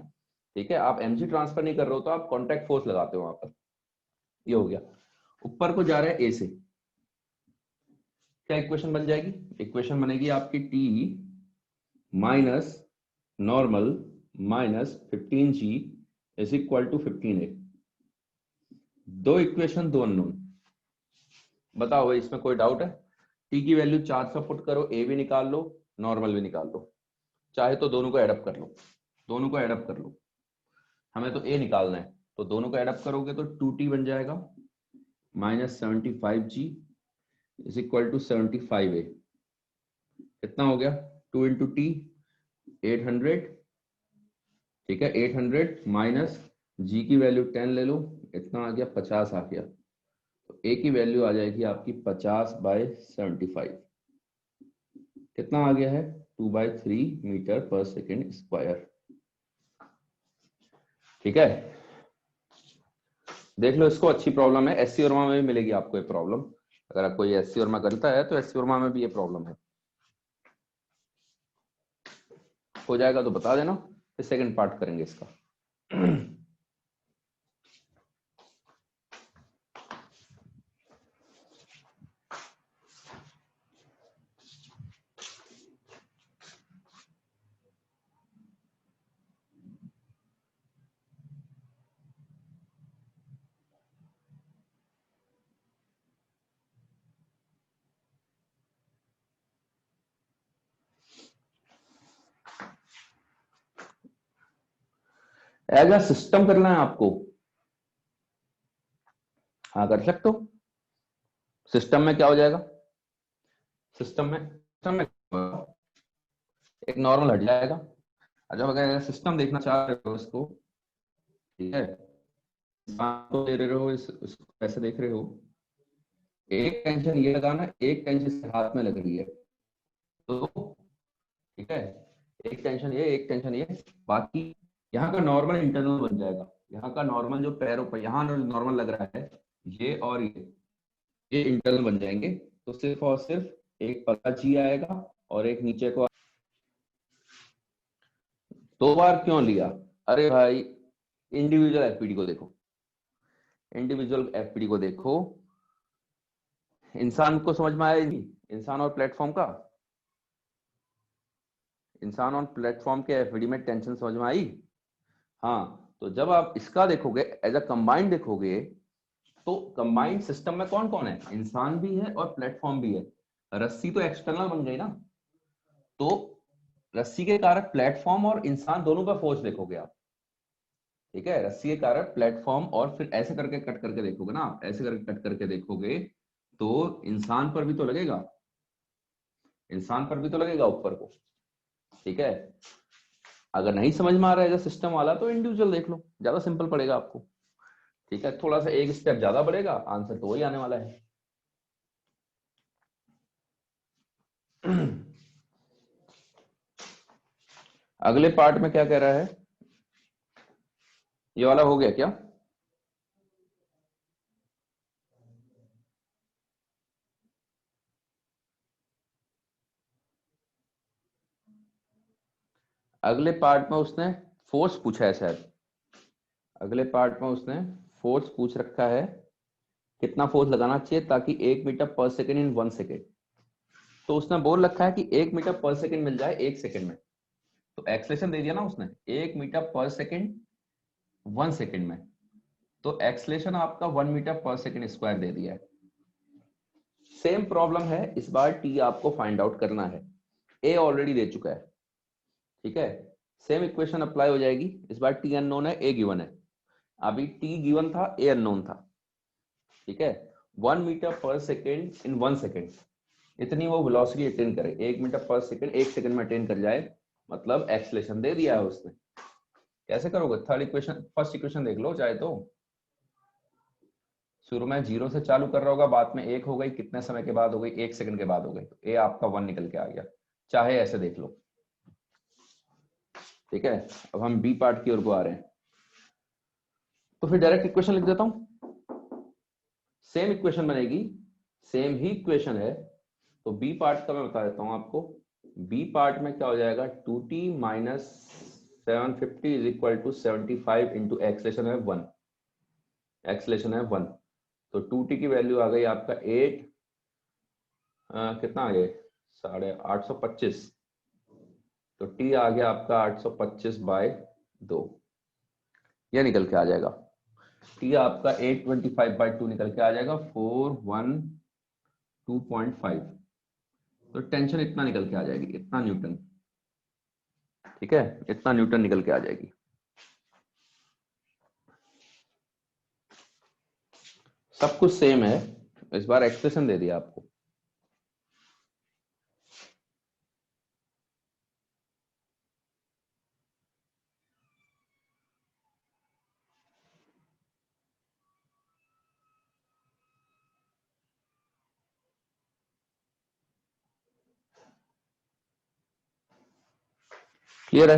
ठीक है, आप एमजी ट्रांसफर नहीं कर रहे हो तो आप कॉन्टैक्ट फोर्स लगाते हो वहां पर। ये हो गया, ऊपर को जा रहा है ए से, क्या इक्वेशन बन जाएगी? इक्वेशन बनेगी आपकी T minus normal minus 15g is equal to 15a। दो इक्वेशन दो अननोन, बताओ भाई इसमें कोई डाउट है? टी की वैल्यू 400 पुट करो, ए भी निकाल लो, नॉर्मल भी निकाल लो, चाहे तो दोनों को एडअप कर लो, दोनों को एडअप कर लो, हमें तो ए निकालना है, तो दोनों को एडअप करोगे तो 2t बन जाएगा minus 75g is equal to 75a। कितना हो गया? 2 इंटू टी 800, ठीक है, 800 माइनस जी की वैल्यू 10 ले लो, इतना आ गया 50 आ गया, तो ए की वैल्यू आ जाएगी आपकी 50/75। कितना आ गया है? 2/3 मीटर पर सेकेंड स्क्वायर। ठीक है, देख लो इसको, अच्छी प्रॉब्लम है, एससी वर्मा में भी मिलेगी आपको ये प्रॉब्लम, अगर कोई एससी वर्मा करता है तो एससी वर्मा में भी ये प्रॉब्लम है। हो जाएगा तो बता देना, फिर सेकंड पार्ट करेंगे इसका। एज अ सिस्टम करना है आपको, हाँ कर सकते हो। सिस्टम में क्या हो जाएगा, सिस्टम में एक नॉर्मल हट जाएगा। अच्छा अगर सिस्टम देखना चाह रहे हो इसको, ठीक है, को दे रहे हो इसको कैसे देख रहे हो, एक टेंशन ये लगाना, एक टेंशन से हाथ में लग रही है, तो ठीक है, एक टेंशन ये, एक टेंशन ये, बाकी यहाँ का नॉर्मल इंटरनल बन जाएगा। यहाँ का नॉर्मल जो पैरों पर यहाँ नॉर्मल लग रहा है, ये और ये इंटरनल बन जाएंगे। तो सिर्फ और सिर्फ एक पता जी आएगा और एक नीचे को। दो बार क्यों लिया, अरे भाई इंडिविजुअल एफपीडी को देखो, इंडिविजुअल एफपीडी को देखो, इंसान को समझ में आया नहीं, इंसान और प्लेटफॉर्म का, इंसान और प्लेटफॉर्म के एफपीडी में टेंशन समझ में आई। हाँ तो जब आप इसका देखोगे एज अ कंबाइंड देखोगे, तो कंबाइंड सिस्टम में कौन कौन है, इंसान भी है और प्लेटफॉर्म भी है। रस्सी तो एक्सटर्नल बन गई ना, तो रस्सी के कारण प्लेटफॉर्म और इंसान दोनों का फोर्स देखोगे आप, ठीक है, रस्सी के कारण प्लेटफॉर्म, और फिर ऐसे करके कट करके देखोगे ना आप, ऐसे करके कट करके देखोगे तो इंसान पर भी तो लगेगा, इंसान पर भी तो लगेगा ऊपर को, ठीक है। अगर नहीं समझ में आ रहा है सिस्टम वाला तो इंडिविजुअल देख लो, ज्यादा सिंपल पड़ेगा आपको, ठीक है, थोड़ा सा एक स्टेप ज्यादा बढ़ेगा, आंसर तो वही आने वाला है। अगले पार्ट में क्या कह रहा है, ये वाला हो गया क्या, अगले पार्ट में उसने फोर्स पूछा है शायद, अगले पार्ट में उसने फोर्स पूछ रखा है, कितना फोर्स लगाना चाहिए ताकि 1 मीटर पर सेकेंड इन 1 सेकेंड। तो उसने बोल रखा है कि 1 मीटर पर सेकेंड मिल जाए 1 सेकेंड में, तो एक्सलेशन दे दिया ना उसने 1 मीटर पर सेकेंड 1 सेकेंड में, तो एक्सलेशन आपका 1 मीटर पर सेकेंड स्क्वायर दे दिया है। सेम प्रॉब्लम है, इस बार टी आपको फाइंड आउट करना है, ए ऑलरेडी दे चुका है, ठीक है, सेम इक्वेशन अप्लाई हो जाएगी, इस बार टी अननोन है, ए गिवन है, अभी टी गिवन था, ए अननोन था, ठीक है। 1 मीटर पर सेकेंड इन 1 सेकेंड, इतनी वो वेलोसिटी अटेन करे, 1 मीटर पर सेकेंड 1 सेकेंड में अटेन कर जाए, मतलब एक्सलेशन दे दिया है उसने। कैसे करोगे, थर्ड इक्वेशन, फर्स्ट इक्वेशन देख लो चाहे तो, शुरू में 0 से चालू कर रहा होगा, बाद में 1 हो गई, कितने समय के बाद हो गई, 1 सेकंड के बाद हो गई, तो ए आपका 1 निकल के आ गया, चाहे ऐसे देख लो, ठीक है। अब हम बी पार्ट की ओर को आ रहे हैं, तो फिर डायरेक्ट इक्वेशन लिख देता हूं, सेम इक्वेशन बनेगी, सेम ही इक्वेशन है, तो बी पार्ट का मैं बता देता हूं आपको। बी पार्ट में क्या हो जाएगा, 2t minus 750 is equal to 75 into acceleration है 1, एक्सलेशन है 1, तो 2t की वैल्यू आ गई आपका 8 कितना आ गया 825, तो t आ गया आपका 825/2, यह निकल के आ जाएगा, t आपका 825/2 निकल के आ जाएगा 412.5, तो टेंशन इतना निकल के आ जाएगी, इतना न्यूटन, ठीक है, इतना न्यूटन निकल के आ जाएगी। सब कुछ सेम है, इस बार एक्सप्रेशन दे दिया आपको, क्लियर है।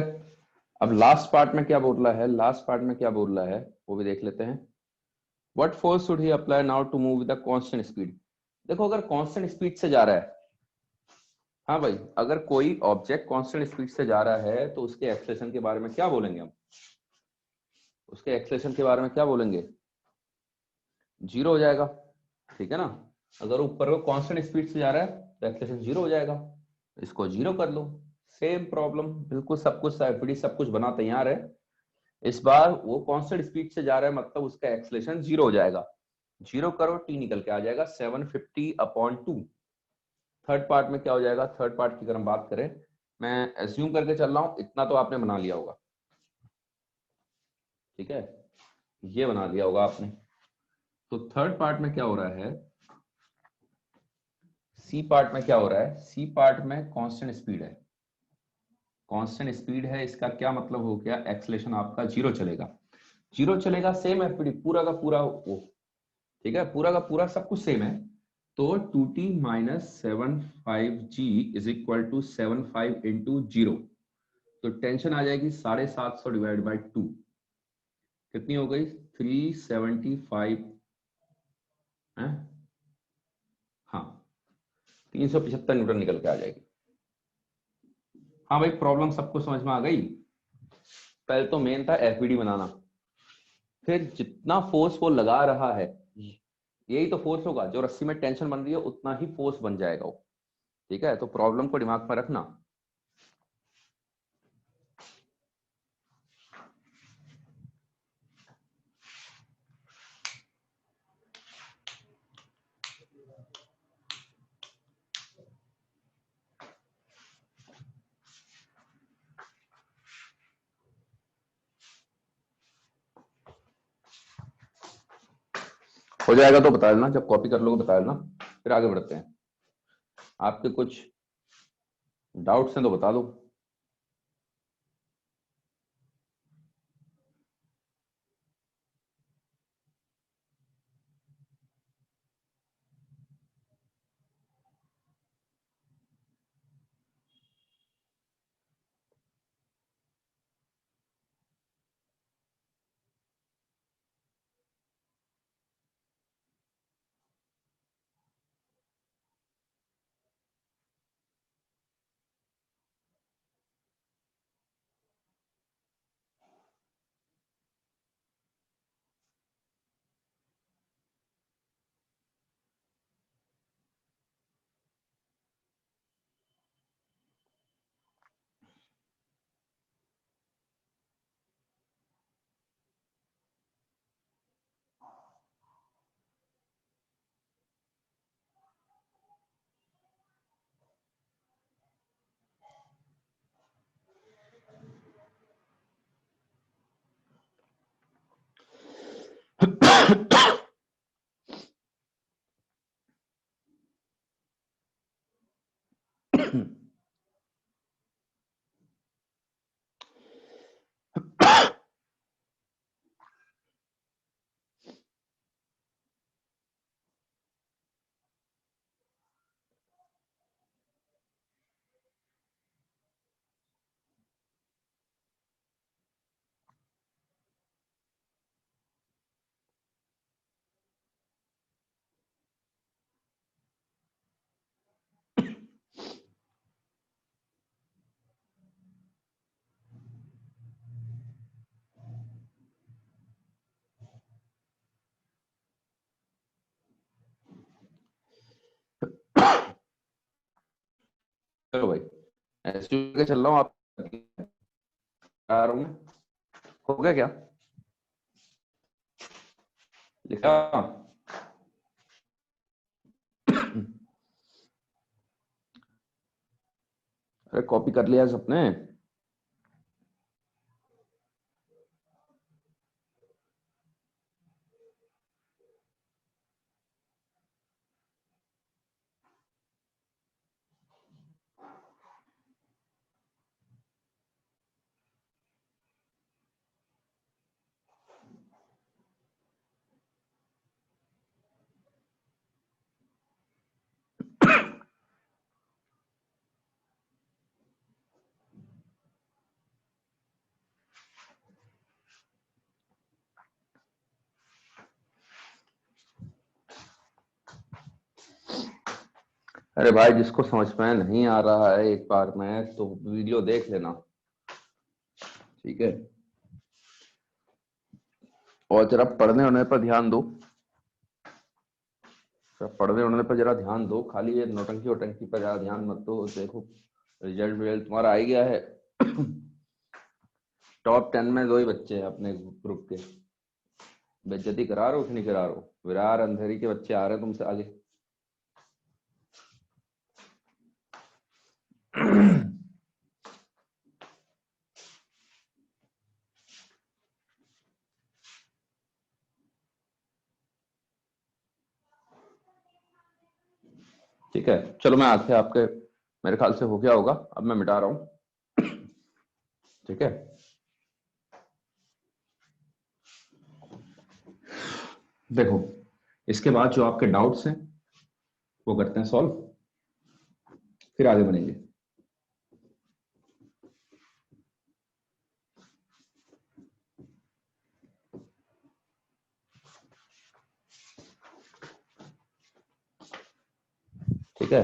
अब लास्ट पार्ट में क्या बोल रहा है, लास्ट पार्ट में क्या बोल रहा है वो भी देख लेते हैं। What force should he apply now to move with constant speed. देखो अगर कांस्टेंट स्पीड से जा रहा है, हाँ भाई, अगर कोई ऑब्जेक्ट कांस्टेंट स्पीड से जा रहा है तो उसके एक्सेलेरेशन के बारे में क्या बोलेंगे हम, उसके एक्सेलेरेशन के बारे में क्या बोलेंगे, 0 हो जाएगा, ठीक है ना। अगर ऊपर को कांस्टेंट स्पीड से जा रहा है तो एक्सेलेरेशन 0 हो जाएगा, इसको 0 कर लो, सेम प्रॉब्लम, बिल्कुल सब कुछ सब कुछ बना तैयार है। इस बार वो कांस्टेंट स्पीड से जा रहा है, मतलब उसका एक्सेलेरेशन 0 हो जाएगा, 0 करो टी निकल के आ जाएगा 750/2। थर्ड पार्ट में क्या हो जाएगा, थर्ड पार्ट की अगर हम बात करें, मैं एज्यूम करके चल रहा हूं इतना तो आपने बना लिया होगा, ठीक है, ये बना लिया होगा आपने, तो थर्ड पार्ट में क्या हो रहा है, सी पार्ट में क्या हो रहा है, सी पार्ट में कांस्टेंट स्पीड है, कांस्टेंट स्पीड है, इसका क्या मतलब हो गया, एक्सेलेरेशन आपका जीरो चलेगा, जीरो चलेगा, सेम एफपीडी पूरा का पूरा वो, ठीक है, पूरा का पूरा सब कुछ सेम है। तो 2t minus 75g is equal to 75 into zero, तो टेंशन आ जाएगी 750 डिवाइड बाई 2, कितनी हो गई 375 है, हाँ 375 न्यूटन निकल के आ जाएगी। हाँ भाई प्रॉब्लम सबको समझ में आ गई। पहले तो मेन था एफबीडी बनाना, फिर जितना फोर्स वो लगा रहा है यही तो फोर्स होगा, जो रस्सी में टेंशन बन रही है उतना ही फोर्स बन जाएगा वो, ठीक है, तो प्रॉब्लम को दिमाग में रखना। हो जाएगा तो बता देना, जब कॉपी कर लोगे बता देना, फिर आगे बढ़ते हैं। आपके कुछ डाउट्स हैं तो बता दो। चलो भाई ऐसे ही चल रहा हूँ, आप आ रहा हूँ, हो गया क्या लिखा, अरे कॉपी कर लिया सबने। अरे भाई जिसको समझ में नहीं आ रहा है एक बार में तो वीडियो देख लेना, ठीक है, और जरा पढ़ने होने पर ध्यान दो, जरा पढ़ने होने पर जरा ध्यान दो, खाली ये नौटंकी वोटंकी पर जरा ध्यान मत दो। देखो रिजल्ट तुम्हारा आ ही गया है। टॉप 10 में 2 ही बच्चे हैं अपने ग्रुप के, बेइज्जती करा रहे हो कि नहीं करा रहे हो, विरार अंधेरी के बच्चे आ रहे हैं तुमसे आगे। ठीक है, चलो मैं आज से आपके, मेरे ख्याल से हो गया होगा, अब मैं मिटा रहा हूं। ठीक है, देखो इसके बाद जो आपके डाउट्स हैं वो करते हैं सॉल्व, फिर आगे बढ़ेंगे। ठीक है,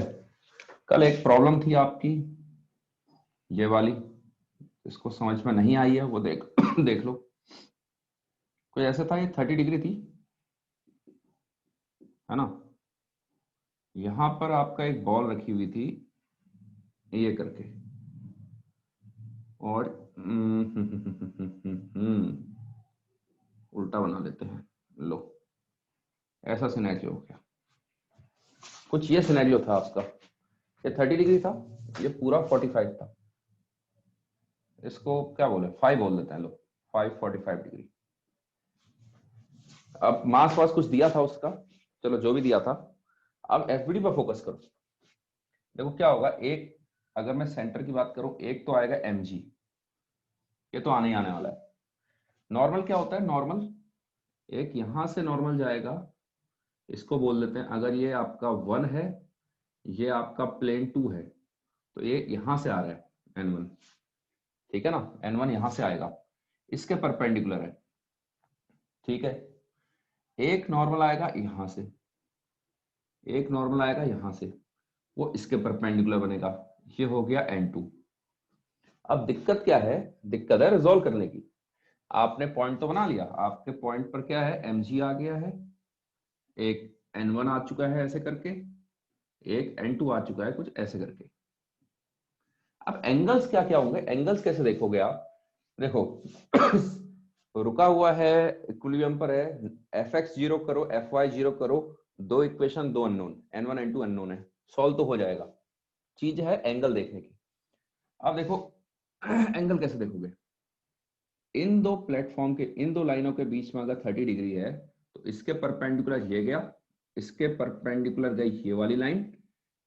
कल एक प्रॉब्लम थी आपकी ये वाली, इसको समझ में नहीं आई है वो देख देख लो। कोई ऐसा था, ये 30 डिग्री थी, है ना, यहां पर आपका एक बॉल रखी हुई थी ये करके, और उल्टा बना लेते हैं, लो ऐसा सिनेरियो हो गया, कुछ ये सिनेरियो था आपका, ये 30 डिग्री था, ये पूरा 45 था, इसको क्या बोले 5 बोल देते हैं, लो 545 डिग्री। अब मास वास कुछ दिया था उसका, चलो जो भी दिया था, अब एफबीडी पर फोकस करो। देखो क्या होगा, एक अगर मैं सेंटर की बात करूं, एक तो आएगा mg, ये तो आने ही आने वाला है। नॉर्मल क्या होता है, नॉर्मल एक यहां से नॉर्मल जाएगा, इसको बोल देते हैं, अगर ये आपका 1 है, ये आपका प्लेन 2 है, तो ये यहां से आ रहा है n1, ठीक है ना, n1 यहां से आएगा, इसके परपेंडिकुलर है। ठीक है, एक नॉर्मल आएगा यहां से, एक नॉर्मल आएगा यहां से, वो इसके परपेंडिकुलर बनेगा, ये हो गया n2। अब दिक्कत क्या है, दिक्कत है रिजॉल्व करने की। आपने पॉइंट तो बना लिया, आपके पॉइंट पर क्या है, mg आ गया है, एक n1 आ चुका है ऐसे करके, एक n2 आ चुका है कुछ ऐसे करके। अब एंगल्स क्या क्या होंगे, एंगल्स कैसे देखोगे आप, देखो रुका हुआ है, इक्विलिब्रियम पर है, fx जीरो करो, fy जीरो करो, दो इक्वेशन दो अननोन, n1 n2 अननोन है, सॉल्व तो हो जाएगा। चीज है एंगल देखने की। अब देखो एंगल कैसे देखोगे, इन दो प्लेटफॉर्म के, इन दो लाइनों के बीच में अगर 30 डिग्री है, तो इसके परपेंडिकुलर ये गया, इसके परपेंडिकुलर गई ये वाली लाइन,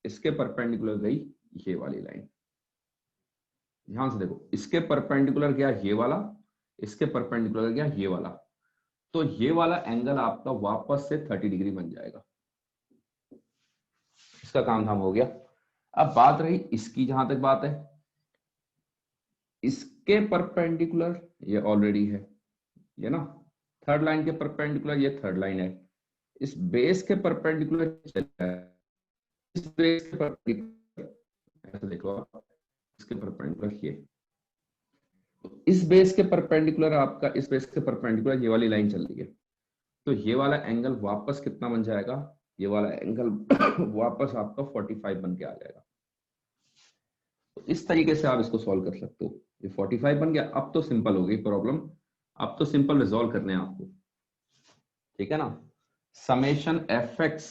इसके परपेंडिकुलर गई ये वाली लाइन। ध्यान से देखो, इसके परपेंडिकुलर गया ये वाला, इसके परपेंडिकुलर गया ये वाला, तो ये वाला एंगल आपका वापस से 30 डिग्री बन जाएगा, इसका काम धाम हो गया। अब बात रही इसकी, जहां तक बात है, इसके परपेंडिकुलर ये ऑलरेडी है, ये ना थर्ड लाइन के परपेंडिकुलर, ये थर्ड लाइन है, इस बेस के परपेंडिकुलर चला है, इस बेस के परपेंडिकुलर ऐसे देखो आप, इसके परपेंडिकुलर ये, तो इस बेस के परपेंडिकुलर आपका, इस बेस के परपेंडिकुलर ये वाली लाइन चल रही है, तो ये वाला एंगल वापस कितना बन जाएगा, ये वाला एंगल वापस आपका 45 बन के आ जाएगा। तो इस तरीके से आप इसको सॉल्व कर सकते हो, ये 45 बन गया। अब तो सिंपल हो गई प्रॉब्लम, अब तो सिंपल रिजॉल्व करने हैं आपको, ठीक है ना। समेशन एफ एक्स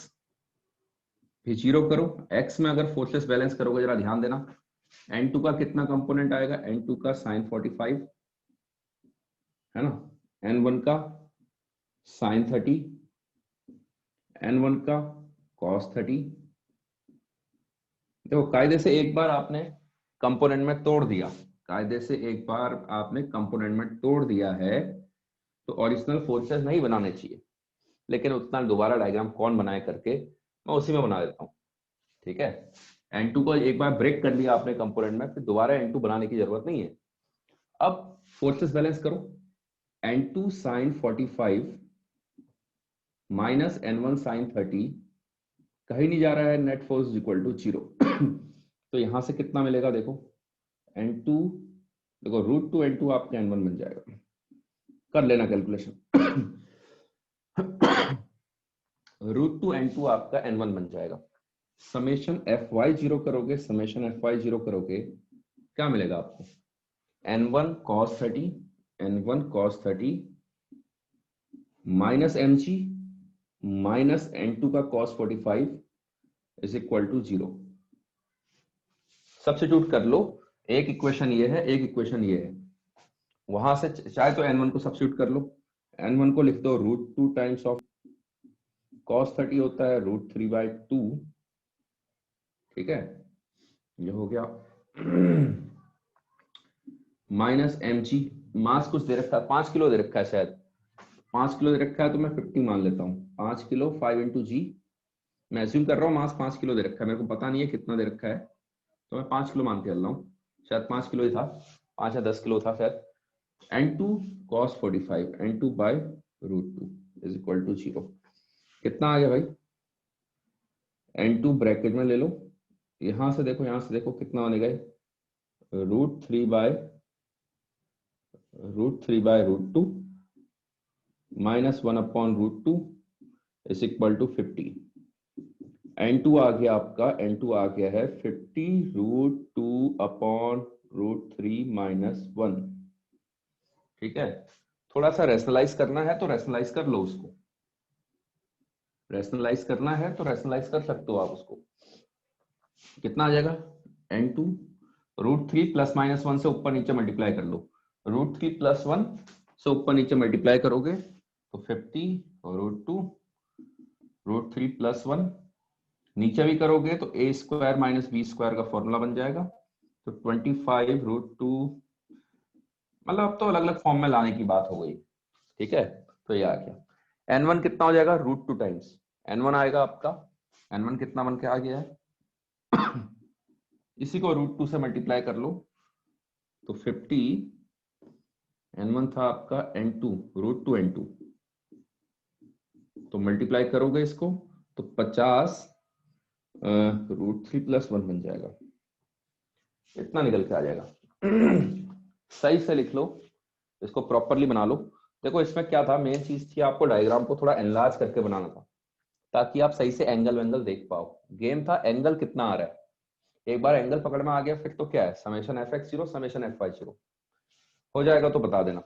भी जीरो करो, एक्स में अगर फोर्सेस बैलेंस करोगे, जरा ध्यान देना, n2 का कितना कंपोनेंट आएगा, n2 का sin 45 है ना, n1 का sin 30, n1 का cos 30। देखो कायदे से एक बार आपने कंपोनेंट में तोड़ दिया, कायदे से एक बार आपने कंपोनेंट में तोड़ दिया है, तो ओरिजिनल फोर्सेस नहीं बनाने चाहिए, लेकिन उतना दोबारा डायग्राम कौन बनाए करके मैं उसी में बना देता हूँ, ठीक है। n2 को एक बार ब्रेक कर लिया आपने कंपोनेंट में, फिर दोबारा n2 बनाने की जरूरत नहीं है। अब फोर्सेस बैलेंस करो, n2 sin 45 minus n1 sin 30, कहीं नहीं जा रहा है, नेट फोर्स इक्वल टू 0। तो यहां से कितना मिलेगा, देखो n2, देखो √2 n2 आपका n1 बन जाएगा, कर लेना कैलकुलेशन। √2 n2 आपका n1 बन जाएगा, समेशन fy जीरो करोगे, समेशन fy जीरो करोगे, क्या मिलेगा आपको, n1 cos 30, n1 cos 30 minus mg minus n2 का cos 45 is equal to 0। Substitute कर लो, एक इक्वेशन ये है, एक इक्वेशन ये है, वहां से चाहे तो n1 को सब्स्टिट्यूट कर लो, n1 को लिख दो √2 टाइम्स ऑफ cos 30 होता है √3/2 ठीक है, ये हो गया। माइनस एम जी, मास कुछ दे रखा है, 5 किलो दे रखा है शायद, 5 किलो दे रखा है तो मैं 50 मान लेता हूँ। 5 किलो 5 इंटू जी, मैं एज्यूम कर रहा हूँ मास 5 किलो दे रखा है, मेरे को पता नहीं है कितना दे रखा है, तो मैं 5 किलो मान के चल रहा हूँ, शायद 5 किलो ही था, 5 या 10 किलो था शायद। n2 cos 45 n2 by root 2 is equal to 0। कितना आ गया भाई, n2 ब्रैकेट में ले लो, यहां से देखो, यहां से देखो कितना बनेगा, root 3 by root 2 minus 1 upon root 2 is equal to 50। n2 आ गया आपका, n2 आ गया है 50 रूट 2 अपॉन रूट 3 माइनस 1। ठीक है, थोड़ा सा रेशनलाइज करना है तो रेशनलाइज कर लो उसको, रेशनलाइज करना है तो रेशनलाइज कर सकते हो आप उसको। कितना आ जाएगा, n2 रूट 3 प्लस माइनस 1 से ऊपर नीचे मल्टीप्लाई कर लो, रूट 3 प्लस 1 से ऊपर नीचे मल्टीप्लाई करोगे तो 50 और रूट 3 प्लस 1, नीचे भी करोगे तो ए स्क्वायर माइनस बी स्क्वायर का फॉर्मूला बन जाएगा, तो 25 रूट 2, मतलब अब तो अलग अलग फॉर्म में लाने की बात हो गई। ठीक है, तो ये आ गया, n1 कितना हो जाएगा, रूट 2 टाइम्स n1 आएगा आपका, n1 कितना बन के आ गया है, इसी को रूट 2 से मल्टीप्लाई कर लो, तो 50, n1 था आपका n2 रूट 2 n2, तो मल्टीप्लाई करोगे इसको तो 50 रूट 3 प्लस 1 बन जाएगा, इतना निकल के आ जाएगा। सही से लिख लो, इसको प्रॉपरली बना लो। देखो इसमें क्या था, मेन चीज थी आपको डायग्राम को थोड़ा एनलार्ज करके बनाना था, ताकि आप सही से एंगल वेंगल देख पाओ। गेम था एंगल कितना आ रहा है, एक बार एंगल पकड़ में आ गया फिर तो क्या है, summation F X zero summation F Y zero हो जाएगा, तो बता देना।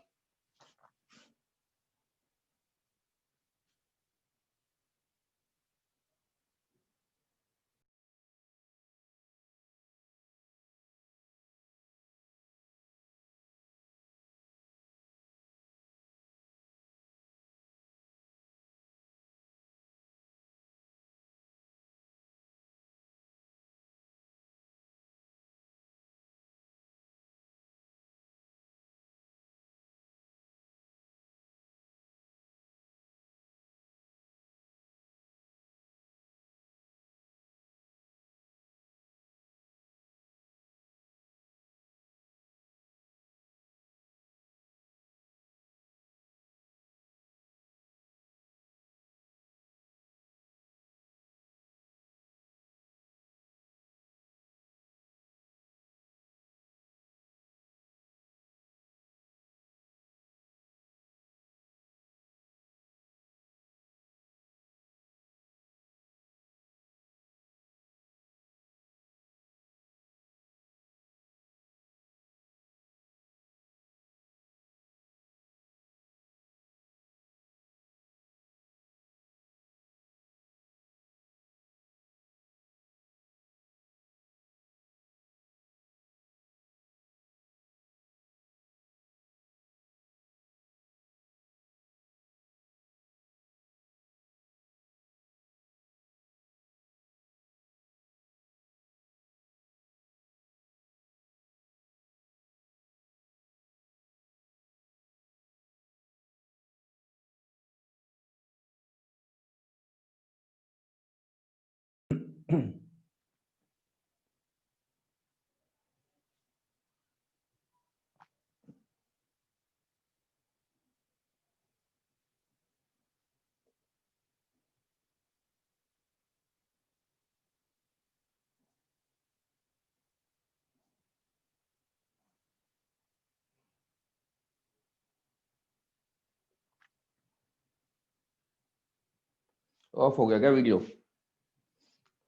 ऑफ हो गया क्या वीडियो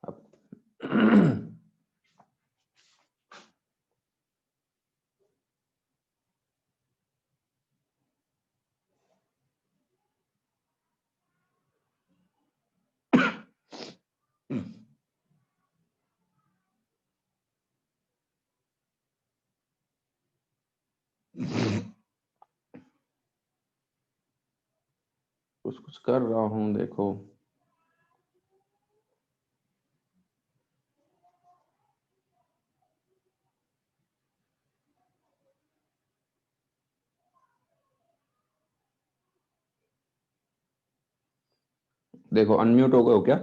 अब? कुछ कुछ कर रहा हूँ देखो। देखो अनम्यूट हो गए हो क्या?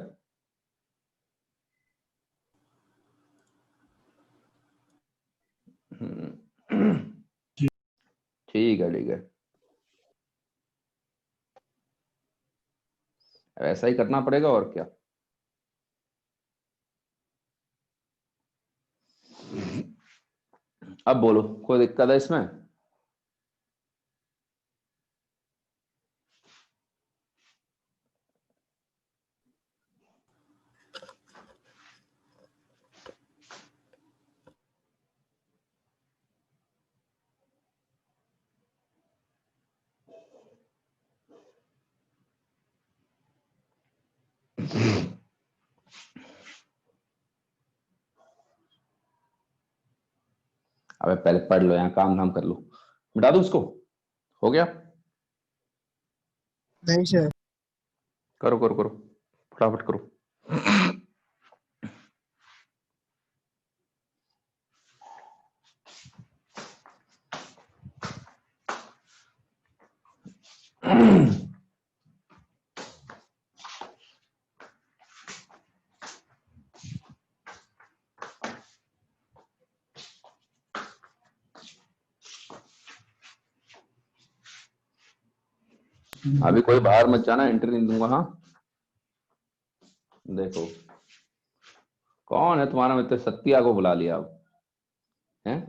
ठीक है ठीक है, ऐसा ही करना पड़ेगा और क्या। अब बोलो, कोई दिक्कत है इसमें? अबे पहले पढ़ लो, यहाँ काम धाम कर लो। मिटा दो उसको, हो गया? नहीं सर। करो करो करो, फटाफट करो। अभी कोई बाहर मत जाना, एंट्री नहीं दूंगा। हाँ देखो, कौन है तुम्हारा मित्र? सत्या को बुला लिया अब है?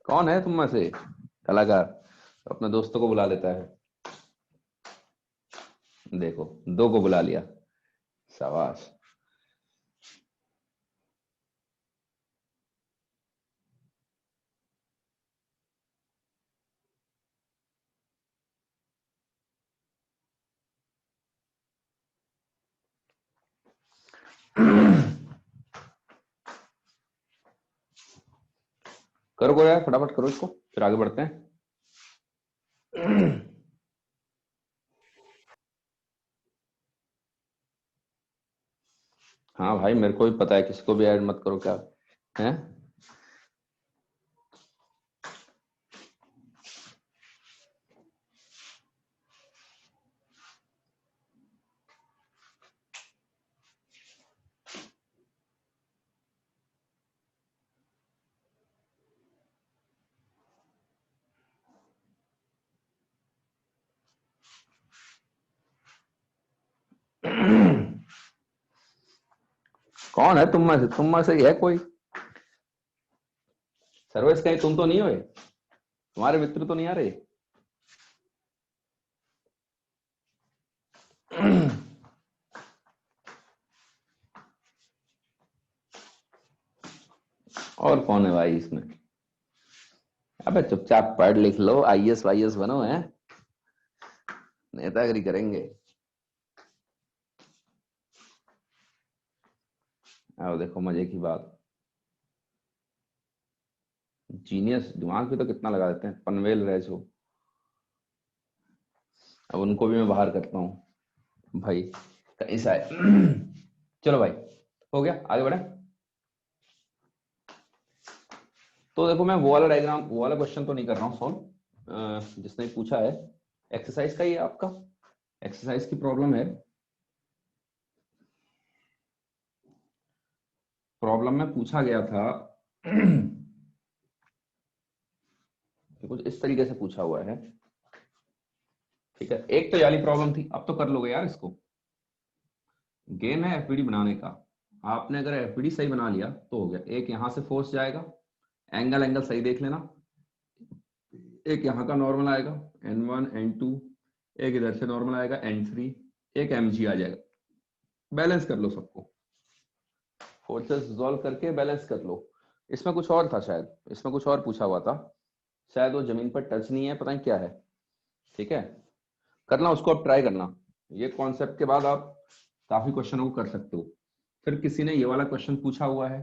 कौन है तुम में से कलाकार अपने दोस्तों को बुला लेता है? देखो, दो को बुला लिया, शाबाश। करो करो यार, फटाफट करो इसको, फिर आगे बढ़ते हैं। हाँ भाई, मेरे को भी पता है, किसी को भी ऐड मत करो क्या है। कौन है तुम में से ही है कोई? सर्वेश कहीं तुम तो नहीं हो? तुम्हारे मित्र तो नहीं आ रहे? और कौन है भाई इसमें? अबे चुपचाप पढ़ लिख लो, आईएएस वाईएएस बनो, है नेतागिरी करेंगे। अब देखो मजे की बात, जीनियस दिमाग भी तो कितना लगा देते हैं, पनवेल रह जो। अब उनको भी मैं बाहर करता हूँ भाई, कैसा है। चलो भाई, हो गया, आगे बढ़े। तो देखो, मैं वो वाला डायग्राम, वो वाला क्वेश्चन तो नहीं कर रहा हूँ सॉल्व, जिसने पूछा है एक्सरसाइज का, ये आपका एक्सरसाइज की प्रॉब्लम है। प्रॉब्लम में पूछा गया था कुछ इस तरीके से पूछा हुआ है, ठीक है। एक तो वाली प्रॉब्लम थी, अब तो कर लोगे यार इसको। गेम है एफपीडी बनाने का, आपने अगर एफपीडी सही बना लिया तो हो गया। एक यहां से फोर्स जाएगा, एंगल एंगल सही देख लेना, एक यहाँ का नॉर्मल आएगा N1 N2, एक इधर से नॉर्मल आएगा N3, एक mg आ जाएगा। बैलेंस कर लो सबको, फोर्सेस सॉल्व करके बैलेंस कर लो। इसमें कुछ और था शायद, इसमें कुछ और पूछा हुआ था शायद, वो जमीन पर टच नहीं है, पता नहीं क्या है, ठीक है। करना उसको, अब ट्राई करना, ये कॉन्सेप्ट के बाद आप काफी क्वेश्चनों को कर सकते हो। फिर किसी ने ये वाला क्वेश्चन पूछा हुआ है,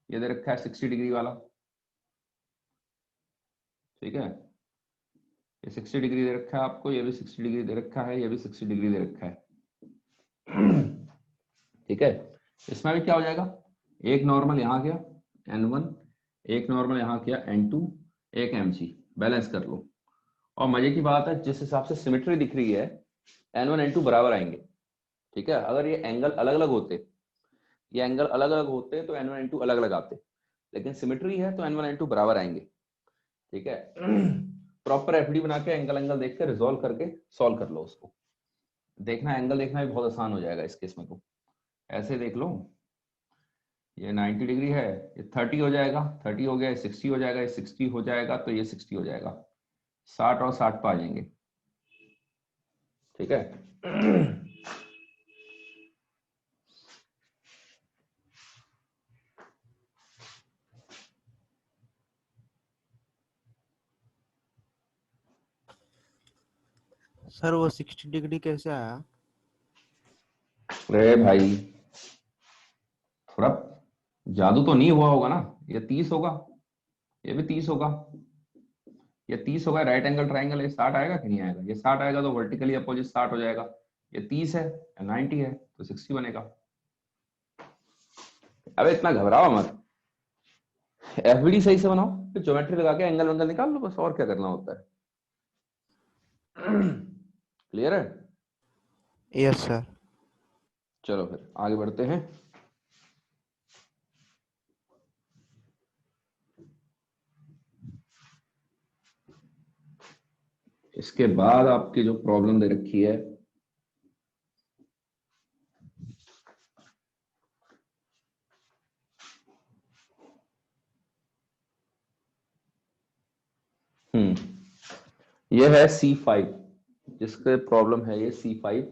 ये दे रखा है 60 डिग्री वाला, ठीक है। ये 60 डिग्री दे रखा है आपको, ये भी 60 डिग्री दे रखा है, ये भी 60 डिग्री दे रखा है, ठीक है। इसमें भी क्या हो जाएगा, एक नॉर्मल यहाँ गया N1, एक नॉर्मल यहाँ किया N2, एक mg, बैलेंस कर लो। और मजे की बात है, जिस हिसाब से सिमेट्री दिख रही है, N1 N2 बराबर आएंगे, ठीक है। अगर ये एंगल अलग अलग होते, ये एंगल अलग अलग होते तो N1 N2 अलग अलग आते, लेकिन सिमेट्री है तो N1 N2 बराबर आएंगे, ठीक है। प्रॉपर एफडी बना के एंगल देख के रिजोल्व करके सॉल्व कर लो उसको। देखना एंगल देखना भी बहुत आसान हो जाएगा इस केस में। तो ऐसे देख लो, ये 90 डिग्री है, ये 30 हो जाएगा, 30 हो गया, 60 हो जाएगा, ये 60 हो जाएगा, तो ये 60 हो जाएगा, 60 और 60 पे आ जाएंगे, ठीक है। सर वो 60 डिग्री कैसे आया? अरे भाई थोड़ा जादू तो नहीं हुआ होगा ना, ये 30 होगा, ये भी 30 होगा, ये 30 होगा, राइट एंगल ट्राइंगल, ये 60 आएगा कि नहीं आएगा, ये 60 आएगा तो वर्टिकली अपोजिट 60 हो जाएगा, ये 30 है, 90 है तो 60 बनेगा। अबे इतना घबराओ मत, एफबीडी सही से बनाओ, फिर ज्योमेट्री लगा के एंगल वेंगल निकाल लो, बस और क्या करना होता है। क्लियर है? Yes sir. चलो फिर आगे बढ़ते हैं। इसके बाद आपकी जो प्रॉब्लम दे रखी है, ये है C5, जिसके प्रॉब्लम है ये C5।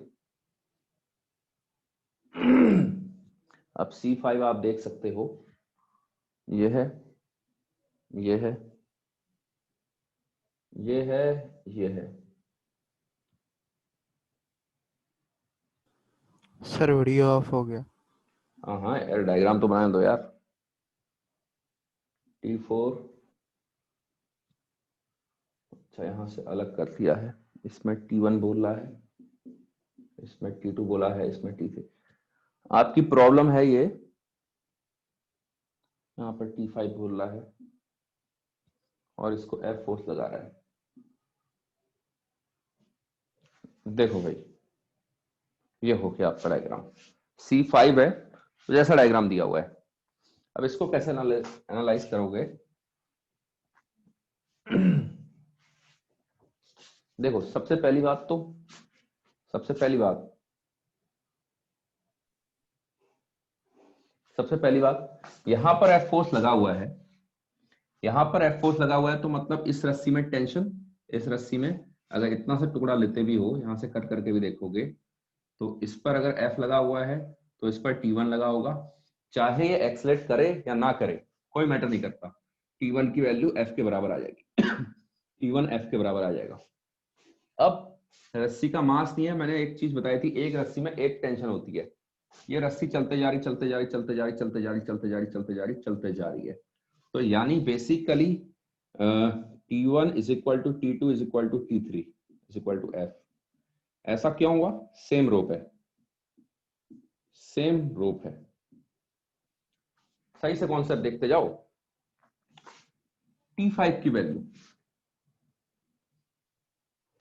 अब C5 आप देख सकते हो, ये है, ये है, ये है, ये है। सर वीडियो ऑफ हो गया। हाँ यार डायग्राम तो बनाने दो यार। T4, अच्छा यहां से अलग कर दिया है, इसमें T1 बोल रहा है, इसमें T2 बोला है, इसमें T3। आपकी प्रॉब्लम है ये, यहाँ पर T5 बोल रहा है और इसको F फोर्स लगा रहा है। देखो भाई, ये हो गया आपका डायग्राम, C5 है तो जैसा डायग्राम दिया हुआ है। अब इसको कैसे एनालाइज करोगे? देखो सबसे पहली बात तो, सबसे पहली बात यहां पर एफ फोर्स लगा हुआ है, यहां पर एफ फोर्स लगा हुआ है, तो मतलब इस रस्सी में टेंशन, इस रस्सी में अगर इतना सा टुकड़ा लेते भी हो, यहां से कट करके भी देखोगे, तो इस पर अगर एफ लगा हुआ है तो इस पर T1 लगा होगा। चाहे ये एक्सलेट करे या ना करे कोई मैटर नहीं करता, T1 की वैल्यू F के बराबर आ जाएगी। T1 F के बराबर आ जाएगा। अब रस्सी का मास नहीं है, मैंने एक चीज बताई थी, एक रस्सी में एक टेंशन होती है, ये रस्सी चलते जा रही, चलते जा रही, चलते जा रही, चलते जा रही, चलते जा रही, चलते जा रही, चलते जा रही है। तो यानी basically T1 is equal to T2 is equal to T3 is equal to F। ऐसा क्यों हुआ? सेम रोप है, सेम रोप है। सही से कॉन्सेप्ट देखते जाओ। T5 की वैल्यू,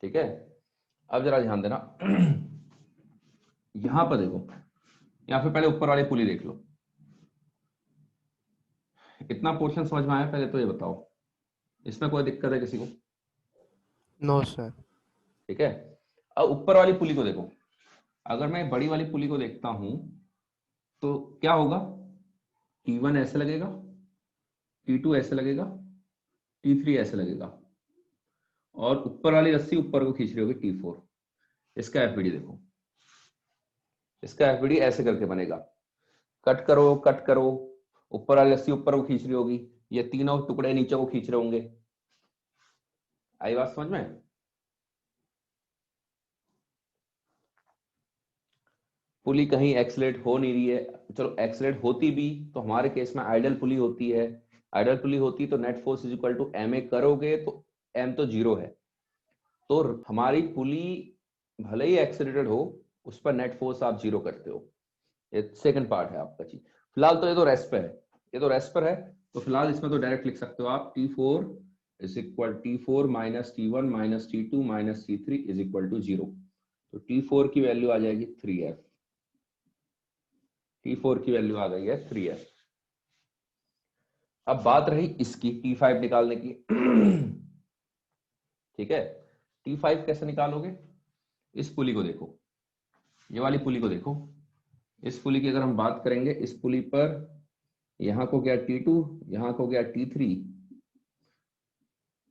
ठीक है। अब जरा ध्यान देना, यहां पर देखो, या फिर पहले ऊपर वाली पुली देख लो। इतना पोर्शन समझ में आया? पहले तो ये बताओ, इसमें कोई दिक्कत है किसी को? No sir. ठीक है। अब ऊपर वाली पुली को देखो, अगर मैं बड़ी वाली पुली को देखता हूं तो क्या होगा? T1 ऐसे लगेगा, T2 ऐसे लगेगा, T3 ऐसे लगेगा, और ऊपर वाली रस्सी ऊपर को खींच रही होगी T4। इसका एफबीडी देखो, इसका एफबीडी ऐसे करके बनेगा, कट करो कट करो, ऊपर वाली रस्सी ऊपर को खींच रही होगी, ये तीनों टुकड़े नीचे को खींच रहे होंगे। आई बात समझ में? पुली कहीं एक्सलेट हो नहीं रही है, चलो एक्सलेट होती भी तो हमारे केस में आइडल पुली होती है, आइडल पुली होती तो net force is equal to ma करोगे तो m तो 0 है, तो हमारी पुली भले ही एक्सलेटेड हो उस पर नेट फोर्स आप 0 करते हो। ये सेकंड पार्ट है आपका चीज। फिलहाल तो ये तो रेस्ट पे है, ये तो रेस्ट पर है, तो फिलहाल इसमें तो डायरेक्ट लिख सकते हो आप T4 is equal T4 minus T1 minus T2 minus T3 is equal to 0। तो T4 की वैल्यू आ जाएगी 3F। T4 की वैल्यू आ गई है 3F। अब बात रही इसकी T5 निकालने की। ठीक है, T5 कैसे निकालोगे? इस पुली को देखो, ये वाली पुली को देखो। इस पुली की अगर हम बात करेंगे, इस पुली पर यहां को गया T2, यहां को गया T3।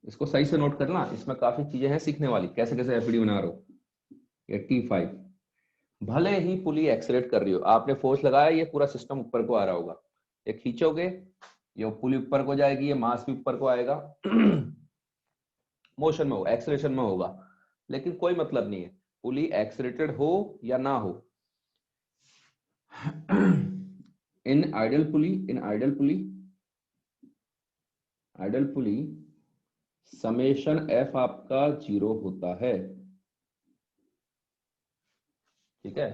इसको सही से नोट करना, इसमें काफी चीजें हैं सीखने वाली, कैसे कैसे एफडी बना रहे हो। ये T5, भले ही पुली एक्सेलेरेट कर रही हो, आपने फोर्स लगाया, ये पूरा सिस्टम ऊपर को आ रहा होगा, ये खींचोगे, ये पुली ऊपर को जाएगी, ये मास भी ऊपर को आएगा। मोशन में होगा, एक्सेलरेशन में होगा, लेकिन कोई मतलब नहीं है पुली एक्सेलरेटेड हो या ना हो। इन आइडल पुली समेशन एफ आपका 0 होता है। ठीक है,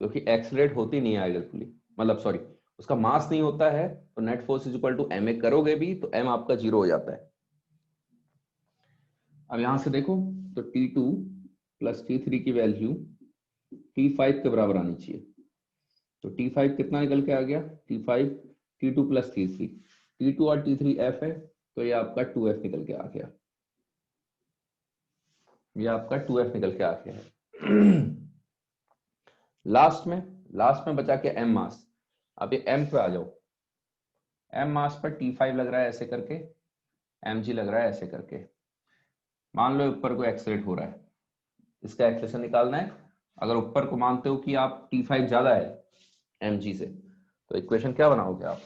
क्योंकि एक्सेलरेट होती नहीं है आइडल पुली, मतलब सॉरी, उसका मास नहीं होता है, तो net force is equal to ma करोगे भी तो m आपका 0 हो जाता है। अब यहां से देखो, तो T2 प्लस T3 की वैल्यू T5 के बराबर आनी चाहिए। तो T5 कितना निकल के आ गया? T5 T2 plus T3, T2 और T3 F है, तो ये आपका 2F निकल के आ गया, ये आपका 2F निकल के आ गया है। लास्ट में बचा के m मास। अब ये m पे आ जाओ, m मास पर T5 लग रहा है ऐसे करके, mg लग रहा है ऐसे करके। मान लो ऊपर को एक्सेलरेट हो रहा है, इसका एक्सेलरेशन निकालना है। अगर ऊपर को मानते हो कि आप T5 ज्यादा है mg से, तो इक्वेशन क्या बनाओगे आप?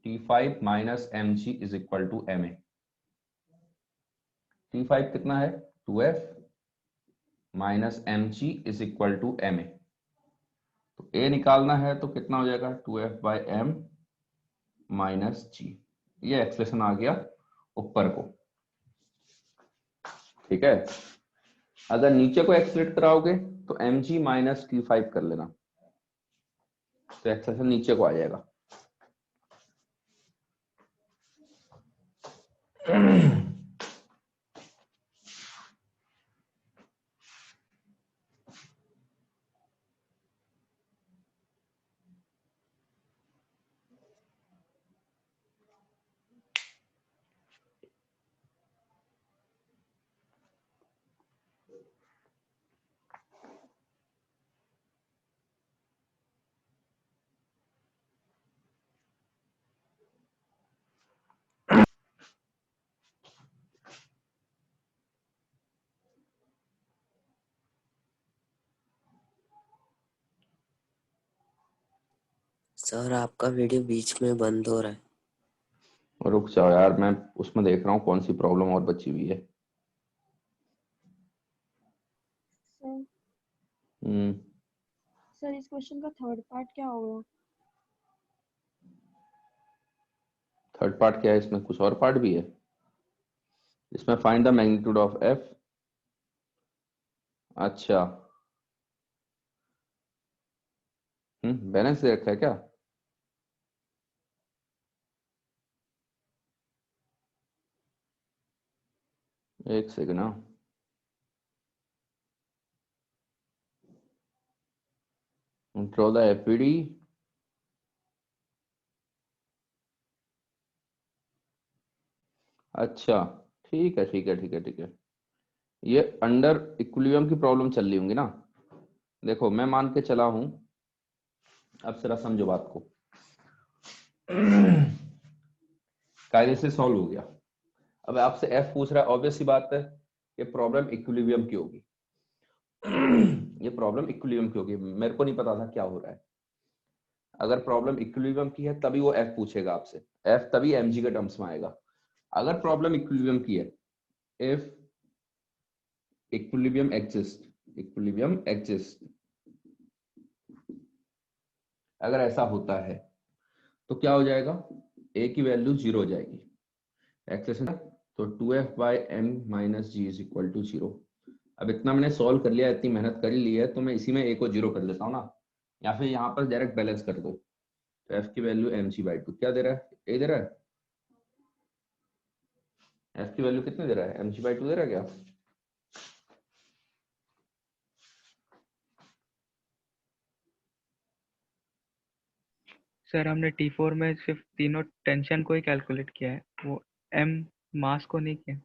T5 minus mg is equal to ma। T5 कितना है? 2F minus mg is equal to ma। तो a निकालना है तो कितना हो जाएगा? 2F by m minus g। ये एक्सप्रेशन आ गया ऊपर को। ठीक है, अगर नीचे को एक्सलेट कराओगे तो mg माइनस T5 कर लेना, तो एक्सप्रेशन नीचे को आ जाएगा। सर आपका वीडियो बीच में बंद हो रहा है। रुक जाओ यार, मैं उसमें देख रहा हूँ कौन सी प्रॉब्लम और बची हुई है। सर हम्म, सर इस क्वेश्चन का थर्ड पार्ट क्या होगा? थर्ड पार्ट क्या है? इसमें कुछ और पार्ट भी है। इसमें find the magnitude of F. अच्छा, बैलेंस दे रखा है क्या? एक सेकंड ना, ड्रॉ द एपीडी। अच्छा, ठीक है ठीक है ठीक है ठीक है, ये अंडर इक्विलिब्रियम की प्रॉब्लम चल रही होंगी ना। देखो मैं मान के चला हूं, अब जरा समझो बात को। कायदे से सॉल्व हो गया। अब आपसे एफ पूछ रहा है, ऑब्वियस सी बात है, ये प्रॉब्लम इक्विलिब्रियम की होगी। ये प्रॉब्लम इक्विलिब्रियम की होगी, मेरे को नहीं पता था क्या हो रहा है। अगर प्रॉब्लम इक्विलिब्रियम की है तभी वो एफ पूछेगा आपसे, एफ तभी एमजी के टर्म्स में आएगा। अगर प्रॉब्लम इक्विलिब्रियम की है, इफ इक्विलिब्रियम एग्जिस्ट, अगर ऐसा होता है तो क्या हो जाएगा? ए की वैल्यू 0 हो जाएगी, एक्सेशन, तो 2F by M minus G is equal to 0। अब इतना मैंने सॉल्व कर लिया, इतनी मेहनत कर ली है, तो मैं इसी में ए को 0 कर देता हूँ ना, या फिर यहाँ पर डायरेक्ट बैलेंस कर दो। तो एफ की वैल्यू mg/2 क्या दे रहा है? ए दे रहा है। एफ की वैल्यू कितने दे रहा है? mg/2 दे रहा है क्या? सर हमने T4 में सिर्फ तीनों टेंशन को ही कैलकुलेट किया है, वो M मास को नहीं किया।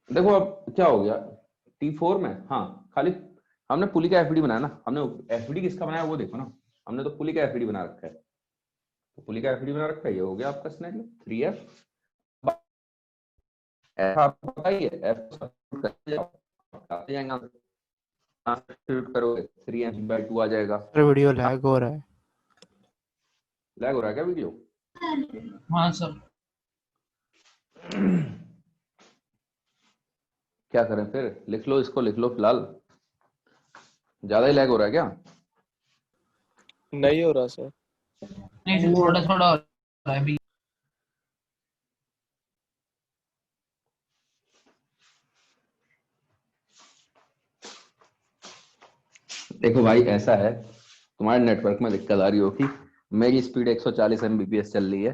देखो अब क्या हो गया T4 में, हाँ खाली हमने पुली का एफडी बनाया ना, हमने एफडी किसका बनाया वो देखो ना, हमने तो पुली का एफडी बना रखा है, तो पुली का एफडी बना रखा है, ये हो गया आपका सिनेरियो 3F। F आपको पता ही है, F सब्स्टिट्यूट करते जाओ, आते जाएंगे आंसर। सब्स्टिट्यूट करोगे 3m/2 आ जाएगा। सर वीडियो लैग हो रहा है। लैग हो रहा है क्या वीडियो? हाँ सर। क्या करें फिर, लिख लो इसको, लिख लो फिलहाल। ज्यादा ही लैग हो रहा है क्या? नहीं हो रहा सर। नहीं सर, थोड़ा थोड़ा हो रहा है अभी। देखो भाई ऐसा है, तुम्हारे नेटवर्क में दिक्कत आ रही होगी, मेरी स्पीड 140 Mbps चल रही है,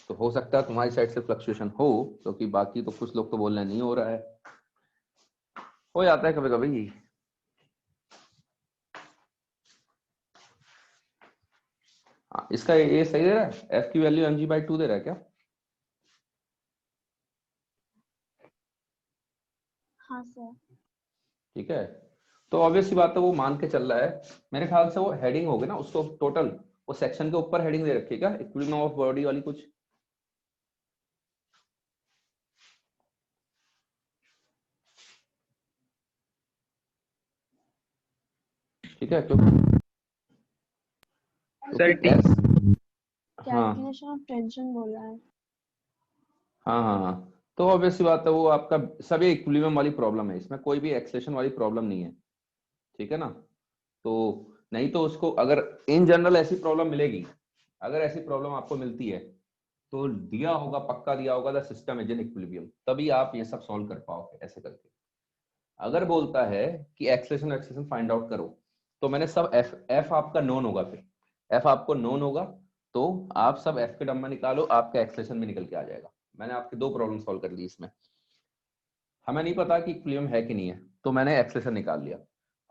तो हो सकता है तुम्हारी साइड से फ्लक्चुएशन हो, क्योंकि बाकी तो कुछ लोग तो बोल रहे नहीं हो रहा है, हो जाता है कभी कभी। हाँ, इसका ये सही दे रहा है, f की वैल्यू mg/2 दे रहा है क्या? हाँ सर। ठीक है, तो ऑब्वियसली बात है वो मान के चल रहा है, मेरे ख्याल से वो हेडिंग होगी ना उसको टोटल, वो सेक्शन के ऊपर हेडिंग दे रखी है क्या, इक्विलिब्रियम ऑफ बॉडी वाली कुछ? ठीक है, क्योंकि सर S, हाँ कैलकुलेशन ऑफ टेंशन बोल रहा है। हाँ हाँ हाँ, तो ऑब्वियसली बात है वो आपका सभी इक्विलिब्रियम वाली प्रॉब्लम है, इसमें कोई भी एक्सेलेरेशन वाली प्रॉब्लम नहीं है, ठीक है ना। तो नहीं तो उसको अगर इन जनरल ऐसी प्रॉब्लम मिलेगी, अगर ऐसी प्रॉब्लम आपको मिलती है तो दिया होगा, पक्का दिया होगा the system is in equilibrium, तभी आप ये सब सॉल्व कर पाओगे ऐसे करके। अगर बोलता है कि एक्सेलेरेशन फाइंड आउट करो, तो मैंने सब f आपका नोन होगा, फिर f आपको नोन होगा तो आप सब f के टर्म में निकालो, आपका एक्सेलेरेशन भी निकल के आ जाएगा। मैंने आपके दो प्रॉब्लम सॉल्व कर ली इसमें, हमें नहीं पता कि इक्विलिब्रियम है कि नहीं है, तो मैंने एक्सेलेरेशन निकाल लिया।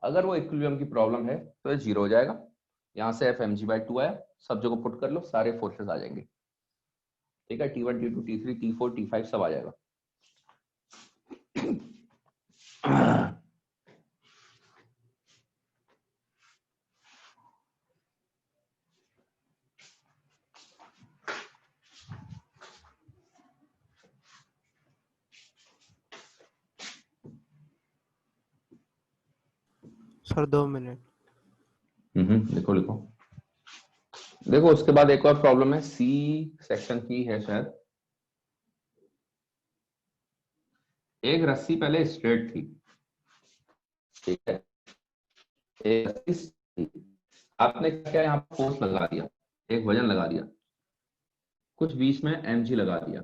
अगर वो इक्विलिब्रियम की प्रॉब्लम है तो ये 0 हो जाएगा, यहाँ से f mg/2 आया, सब जगह पुट कर लो, सारे फोर्सेस आ जाएंगे, ठीक है, T1 T2 T3 T4 T5 सब आ जाएगा। Sir 2 minute. लिखो लिखो। देखो उसके बाद एक और प्रॉब्लम है, सी सेक्शन की है शायद। एक रस्सी पहले स्ट्रेट थी, ठीक है, एक रस्सी थी, आपने क्या यहाँ फोर्स लगा दिया, एक वजन लगा दिया, कुछ बीच में mg लगा दिया,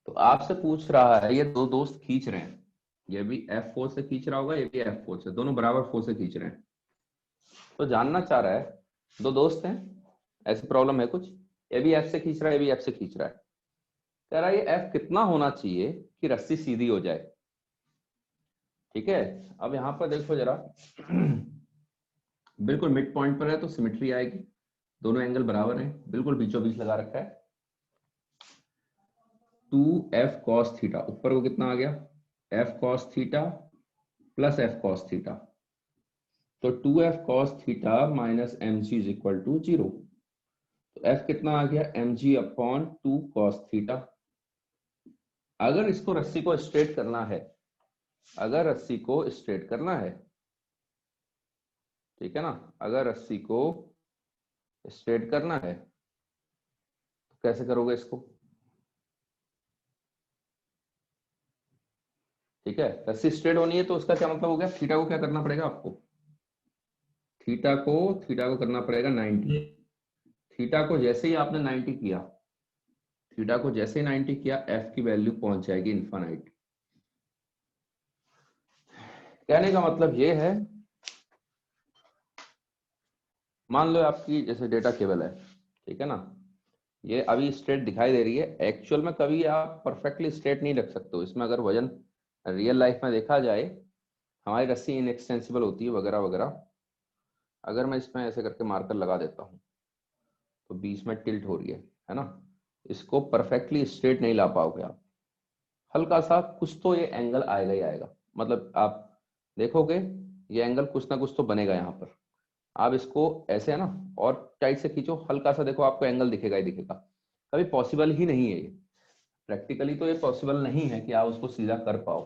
तो आपसे पूछ रहा है, ये दो दोस्त खींच रहे हैं, ये भी F फोर्स से खींच रहा होगा, ये भी F फोर्स से, दोनों बराबर फोर्स से खींच रहे हैं, तो जानना चाह रहा है, दो दोस्त हैं, ऐसी प्रॉब्लम है कुछ, ये भी F से खींच रहा है, ये भी F से खींच रहा है, कह रहा है ये F कितना होना चाहिए कि रस्सी सीधी हो जाए, ठीक है। अब यहां पर देखो जरा, बिल्कुल मिड पॉइंट पर है तो सिमेट्री आएगी, दोनों एंगल बराबर हैं, बिल्कुल बीचों बीच लगा रखा है, 2f cos थीटा, ऊपर को कितना आ गया, f cos theta plus f cos theta, तो 2f cos theta minus mg is equal to 0, तो f कितना आ गया, mg अपॉन 2 cos थीटा। अगर इसको रस्सी को स्ट्रेट करना है, अगर रस्सी को स्ट्रेट करना है, ठीक है ना, अगर रस्सी को स्ट्रेट करना है तो कैसे करोगे इसको, ठीक है, रस्सी स्ट्रेट होनी है तो उसका क्या मतलब हो गया, थीटा को क्या करना पड़ेगा आपको, थीटा को करना पड़ेगा 90, थीटा को जैसे ही आपने 90 किया, थीटा को जैसे ही 90 किया, एफ की वैल्यू पहुंच जाएगी इनफाइनाइट। कहने का मतलब ये है, मान लो आपकी जैसे डेटा केबल है, ठीक है ना, ये अभी स्ट्रेट दिखाई दे रही है, एक्चुअल में कभी आप परफेक्टली स्ट्रेट नहीं रख सकते हो इसमें, अगर वजन रियल लाइफ में देखा जाए हमारी रस्सी इनएक्सटेंसिबल होती है वगैरह वगैरह। अगर मैं इसमें ऐसे करके मार्कर लगा देता हूँ तो बीच में टिल्ट हो रही है ना, इसको परफेक्टली स्ट्रेट नहीं ला पाओगे आप, हल्का सा कुछ तो ये एंगल आएगा ही आएगा। मतलब आप देखोगे ये एंगल कुछ ना कुछ तो बनेगा यहाँ पर। आप इसको ऐसे है ना और टाइट से खींचो, हल्का सा देखो आपको एंगल दिखेगा ही दिखेगा। कभी पॉसिबल ही नहीं है ये, प्रैक्टिकली तो ये पॉसिबल नहीं है कि आप उसको सीधा कर पाओ।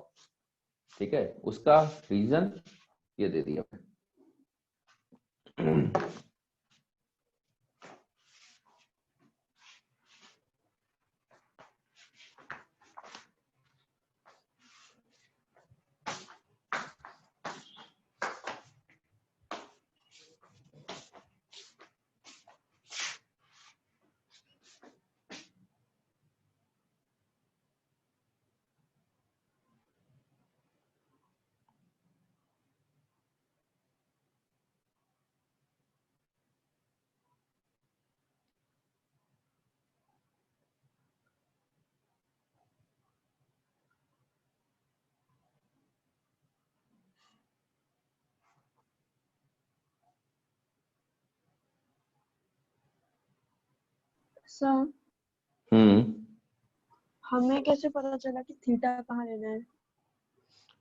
ठीक है, उसका रीजन ये दे दिया। सर हमें कैसे पता चला कि थीटा कहाँ लेना है?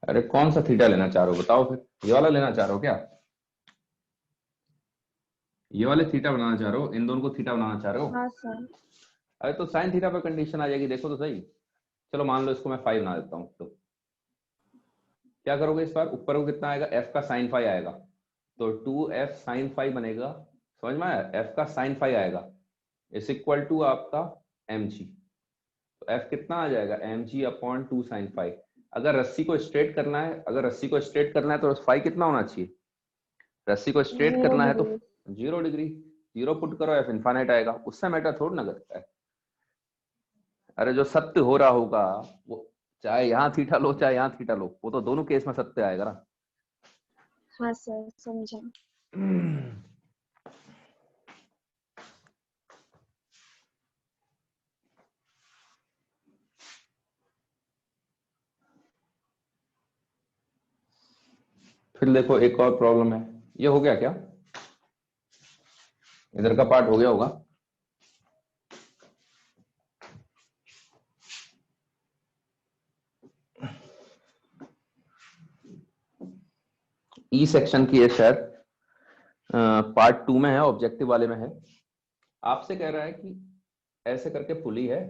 अरे कौन सा थीटा लेना चाह रहे हो बताओ फिर, ये वाला लेना चाह रहे हो क्या? ये वाले थीटा बनाना चाह रहे हो, इन दोनों को थीटा बनाना चाह रहे हो? हाँ सर। अरे तो साइन थीटा पर कंडीशन आ जाएगी, देखो तो सही। चलो मान लो इसको मैं 5 बना देता हूँ, तो क्या करोगे इस बार, ऊपर को कितना आएगा, f का साइन 5 आएगा, तो 2f साइन 5 बनेगा। समझ में आया, f का साइन 5 आएगा इज इक्वल टू आपका mg। तो f कितना आ जाएगा, mg अपॉन 2 साइन 5। अगर रस्सी को स्ट्रेट करना है, तो फाई कितना होना चाहिए, रस्सी को स्ट्रेट 0 करना है तो डिग्री। 0 डिग्री। 0 पुट करो एफ इनफाइनाइट आएगा, उससे मैटर थोड़ा ना करता है। अरे जो सत्य हो रहा होगा वो चाहे यहाँ थीटा लो चाहे यहाँ थीटा लो, वो तो दोनों केस में सत्य आएगा ना। हाँ सर समझा। फिर देखो एक और प्रॉब्लम है, ये हो गया क्या, इधर का पार्ट हो गया होगा। ई सेक्शन की है शायद, पार्ट 2 में है, ऑब्जेक्टिव वाले में है। आपसे कह रहा है कि ऐसे करके पुली है,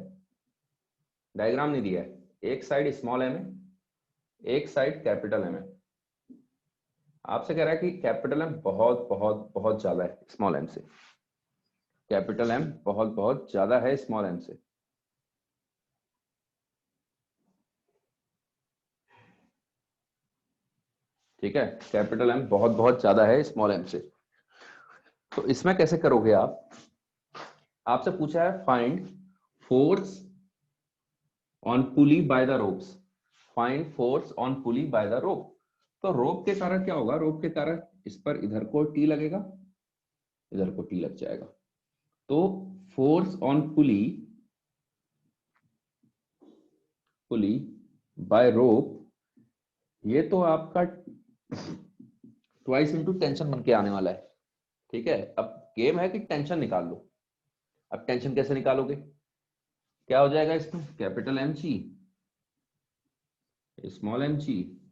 डायग्राम नहीं दिया है, एक साइड स्मॉल एम है, एक साइड कैपिटल एम है। आपसे कह रहा है कि कैपिटल एम बहुत बहुत बहुत ज्यादा है स्मॉल एम से, कैपिटल एम बहुत बहुत ज्यादा है स्मॉल एम से। ठीक है, कैपिटल एम बहुत बहुत ज्यादा है स्मॉल एम से। तो इसमें कैसे करोगे आप, आपसे पूछा है find force on pulley by the ropes, find force on pulley by the rope. तो रोप के कारण क्या होगा, रोप के कारण इस पर इधर को टी लगेगा, इधर को टी लग जाएगा। तो फोर्स ऑन पुली बाय रोप, ये तो आपका ट्वाइस इनटू टेंशन बन के आने वाला है। ठीक है, अब गेम है कि टेंशन निकाल लो। अब टेंशन कैसे निकालोगे, क्या हो जाएगा इसमें, capital M G small M G,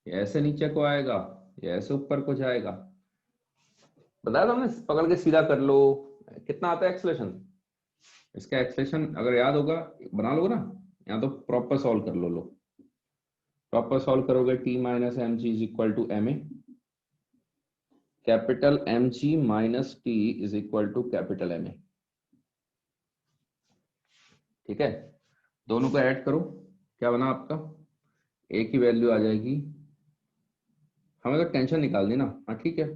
ये ऐसे नीचे को आएगा, ये ऐसे ऊपर को जाएगा। बताया था हमने, पकड़ के सीधा कर लो। कितना आता है एक्सलेशन, इसका एक्सलेशन अगर याद होगा बना लो ना, या तो प्रॉपर सॉल्व कर लो। प्रॉपर सॉल्व करोगे t minus M G is equal to M A, capital M G minus T is equal to capital M A. ठीक है, दोनों को ऐड करो, क्या बना आपका, एक ही वैल्यू आ जाएगी। हमें तो टेंशन निकालनी ना, हाँ ठीक है।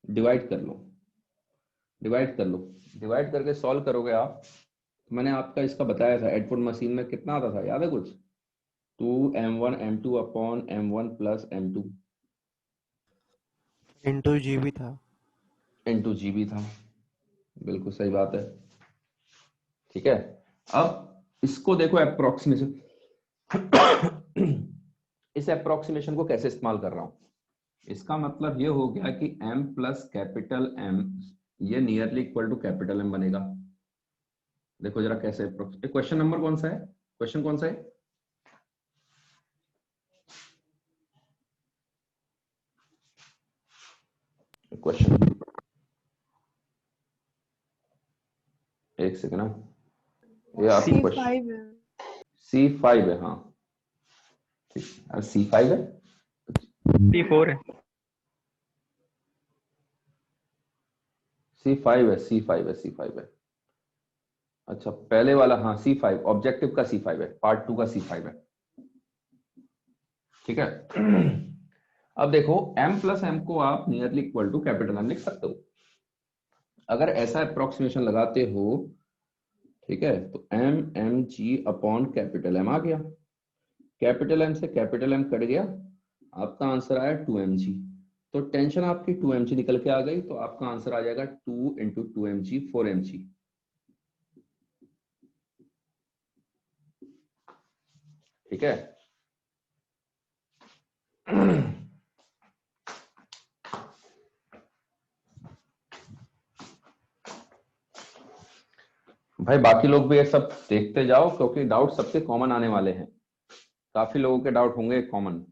डिवाइड कर लो, डिवाइड करके सॉल्व करोगे आप। मैंने आपका इसका बताया था एडपुट मशीन में कितना आता था, याद है कुछ, 2m1 m2 upon m1 plus m2 into GB था। इंटू जीबी था, बिल्कुल सही बात है। ठीक है, अब इसको देखो अप्रोक्सीमेशन, इस अप्रोक्सीमेशन को कैसे इस्तेमाल कर रहा हूं? इसका मतलब ये हो गया कि m प्लस कैपिटल M ये nearly equal to capital M बनेगा। देखो जरा कैसे क्वेश्चन नंबर कौन सा है, क्वेश्चन कौन सा है? क्वेश्चन एक सेकंड, ये आपकी C5 क्वेश्चन है। C5 है। हाँ ठीक, C5 है, T4 है। C5 है, C5 है, C5 है। अच्छा पहले वाला, हाँ C5 ऑब्जेक्टिव का C5 है, पार्ट 2 का C5 है। ठीक है। अब देखो m प्लस M को आप nearly equal to capital M लिख सकते हो। अगर ऐसा अप्रोक्सीमेशन लगाते हो, ठीक है, तो mg अपॉन कैपिटल M आ गया। कैपिटल M से कैपिटल M कट गया, आपका आंसर आया 2mg। तो टेंशन आपकी 2mg निकल के आ गई, तो आपका आंसर आ जाएगा 2 इंटू 2mg 4mg। ठीक है। भाई बाकी लोग भी ये सब देखते जाओ, क्योंकि डाउट सबके कॉमन आने वाले हैं। काफी लोगों के डाउट होंगे कॉमन।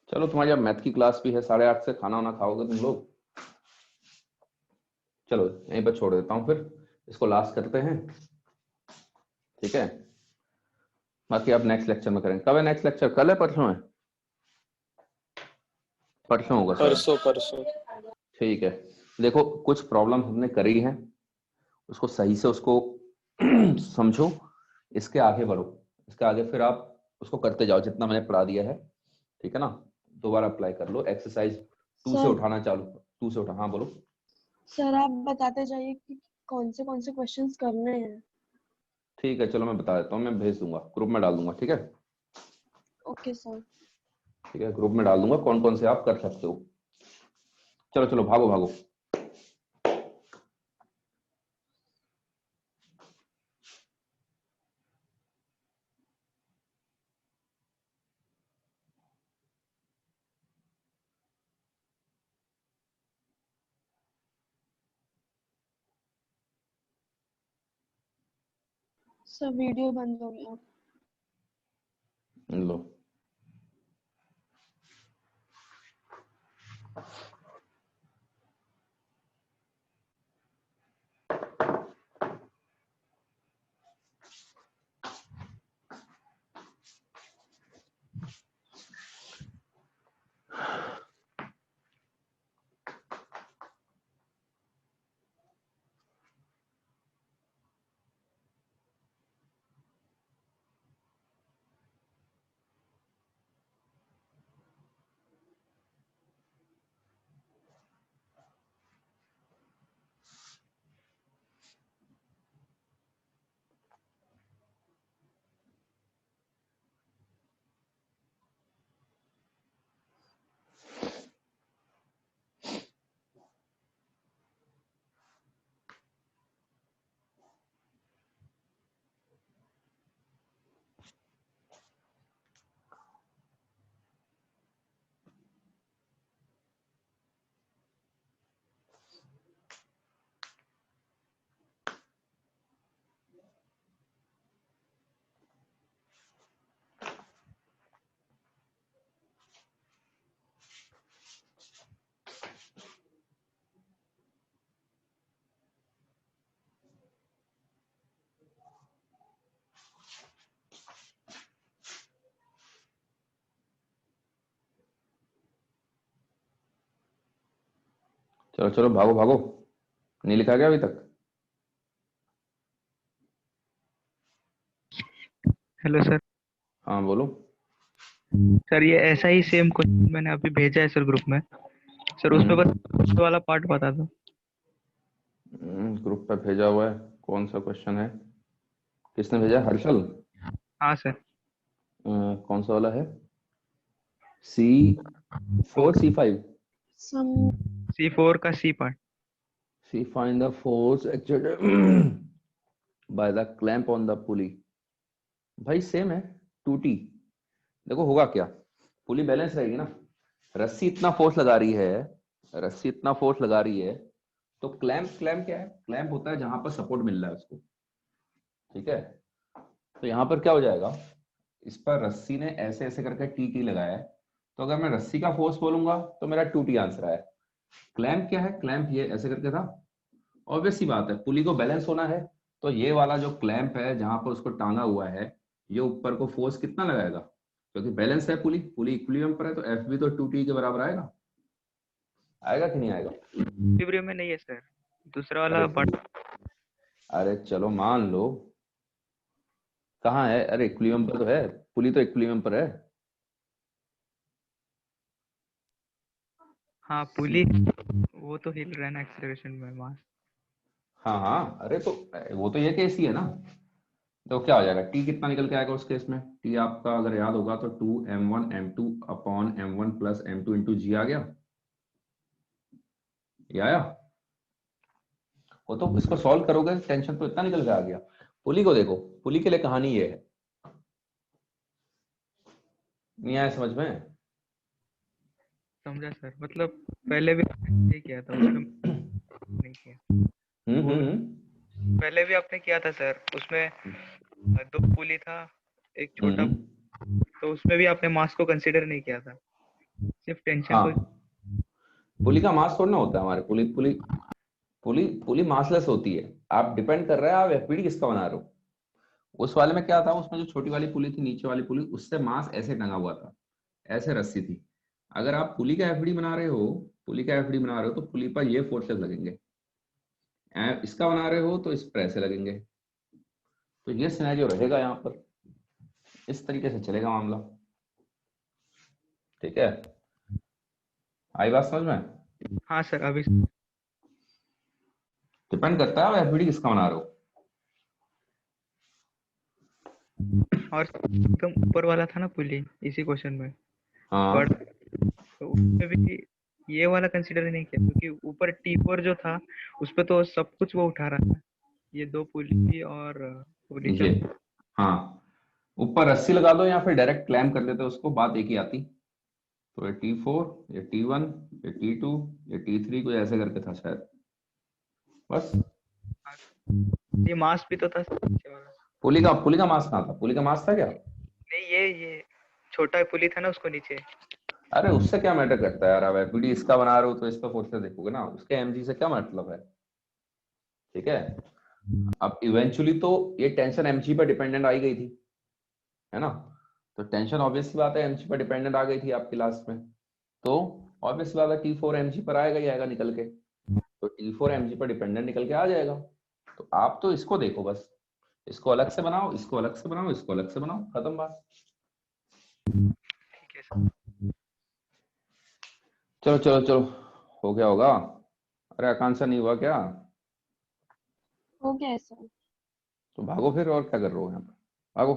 चलो तुम्हारी अब मैथ की क्लास भी है, 8:30 से खाना वाना खाओगे तुम लोग। चलो यहीं पर छोड़ देता हूँ, फिर इसको लास्ट करते हैं। ठीक है, बाकी आप नेक्स्ट लेक्चर में करेंगे। कब है नेक्स्ट लेक्चर? कल है परसों है? परसों होगा शायद। परसों परसों। ठीक है, देखो कुछ प्रॉब्लम हमने करी है, उसको सही से उसको समझो, इसके आगे बढ़ो। इसके आगे फिर आप उसको करते जाओ जितना मैंने पढ़ा दिया है। ठीक है ना, दोबारा अप्लाई कर लो। एक्सरसाइज 2 से सर उठाना चालू, 2 से उठा, हाँ बोलो। सर आप बताते जाइए कि कौन से क्वेश्चंस करने हैं। ठीक है चलो मैं बता देता हूँ, मैं भेज दूंगा, ग्रुप में डाल दूंगा। ठीक है, ओके सर। ठीक है, ग्रुप में डाल दूंगा कौन कौन से आप कर सकते हो। चलो चलो भागो भागो। सर वीडियो बंद हो गया। लो चलो चलो भागो भागो, नहीं लिखा गया अभी तक? Hello sir. हाँ बोलो। सर ये ऐसा ही सेम क्वेश्चन मैंने अभी भेजा है सर ग्रुप में सर, उसमें बस फर्स्ट वाला पार्ट बता दो। ग्रुप पे भेजा हुआ है, कौन सा क्वेश्चन है, किसने भेजा, हर्षल? हाँ सर। कौन सा वाला है, C4 C5? सम C4 का C part. C find the force exerted by the clamp on the pulley। भाई सेम है, 2T। देखो होगा क्या, पुली बैलेंस रहेगी ना, रस्सी इतना फोर्स लगा रही है, रस्सी इतना फोर्स लगा रही है, तो क्लैंप, क्लैंप क्या है, क्लैंप होता है जहां पर सपोर्ट मिल रहा है उसको, ठीक है। तो यहाँ पर क्या हो जाएगा, इस पर रस्सी ने ऐसे ऐसे करके टी लगाया है, तो अगर मैं रस्सी का फोर्स बोलूंगा तो मेरा 2T आंसर है। क्लैंप क्या है, क्लैंप ये ऐसे करके था, ऑब्वियस सी बात है, पुली को बैलेंस होना है, तो ये वाला जो क्लैंप है जहां पर उसको टांगा हुआ है, ये ऊपर को फोर्स कितना लगाएगा, क्योंकि बैलेंस है पुली, पुली इक्विलिब्रियम पर है, तो एफ भी तो 2T के बराबर आएगा, आएगा कि नहीं आएगा? इक्विलिब्रियम में नहीं है सर, दूसरा वाला पार्ट। अरे चलो मान लो, कहाँ है, अरे इक्विलिब्रियम पर तो है, पुली तो इक्विलिब्रियम पर है। हाँ पुली वो तो हिल रहा है ना एक्सेलरेशन में मास। हाँ हाँ, अरे तो वो तो ये केस ही है ना, तो क्या हो जाएगा, टी कितना निकल के आएगा उस केस में, टी आपका अगर याद होगा तो 2m1m2 upon m1 plus m2 into g आ गया, ये आया। वो तो इसको सॉल्व करोगे टेंशन तो इतना निकल के आ गया। पुली को देखो, पुली के लिए कहानी ये है, नहीं आया समझ में? समझा सर, मतलब पहले भी आपने किया था उसमें नहीं किया। पहले भी आपने किया था सर, उसमें दो पुली था, एक छोटा, तो उसमें भी आपने मास को कंसीडर नहीं किया था, सिर्फ टेंशन हाँ, को। पुली का मास थोड़ा ना होता है हमारे, पुली पुली पुली पुली मासलेस होती है, आप डिपेंड कर रहे हैं आप एफबीडी किसका बना रहे हो। उस वाले में क्या था, उसमें जो छोटी वाली पुली थी, नीचे वाली पुली, उससे मास ऐसे टंगा हुआ था, ऐसे रस्सी थी। अगर आप पुली का एफडी बना रहे हो, पुली का एफडी बना रहे हो, तो पुली पर ये फोर्सेस लगेंगे, इसका बना रहे हो तो इस पर ऐसे लगेंगे, तो ये सिनेरियो रहेगा यहाँ पर, इस तरीके से चलेगा मामला, ठीक है। आई बात समझ में? हाँ सर अभी। डिपेंड करता है आप एफबीडी किसका बना रहे हो। और एकदम ऊपर वाला था ना पुली इसी क्वेश्चन में, हाँ, बट तो उसमें भी ये वाला कंसीडर नहीं किया, क्योंकि ऊपर T4 जो था उस पे तो सब कुछ वो उठा रहा था, ये दो पुली और पुली ये, जब। हाँ, ऊपर रस्सी लगा दो या फिर डायरेक्ट क्लैम्प कर देते उसको, बात एक ही आती। तो ये T4, ये T1, ये T2, ये T3 कुछ ऐसे करके था शायद, बस। ये मास भी तो था नीचे वाला। पुली का मास कहाँ था, पुली का मास था क्या? नहीं ये छोटा पुली था ना उसको नीचे। अरे उससे क्या मैटर करता है यार, अब एफबीडी इसका बना रहे हो तो इस पर फोर्सेस देखोगे ना, उसके एमजी से क्या मतलब है, ठीक है। अब इवेंचुअली तो ये टेंशन एमजी पर डिपेंडेंट आई गई थी, है ना, तो टेंशन ऑब्वियस सी बात है एमजी पर डिपेंडेंट आ गई थी आपकी लास्ट में, तो ऑब्वियस बात है T4 एमजी पर आएगा ही आएगा निकल के, तो T4 एमजी पर डिपेंडेंट निकल के आ जाएगा। तो आप तो इसको देखो बस, इसको अलग से बनाओ, इसको अलग से बनाओ, इसको अलग से बनाओ, खत्म बात। ठीक है सर। चलो चलो चलो, हो गया होगा। अरे आकांक्षा नहीं हुआ क्या? हो गया है सर। तो भागो फिर, और क्या कर रहे हो यहाँ पे, भागो।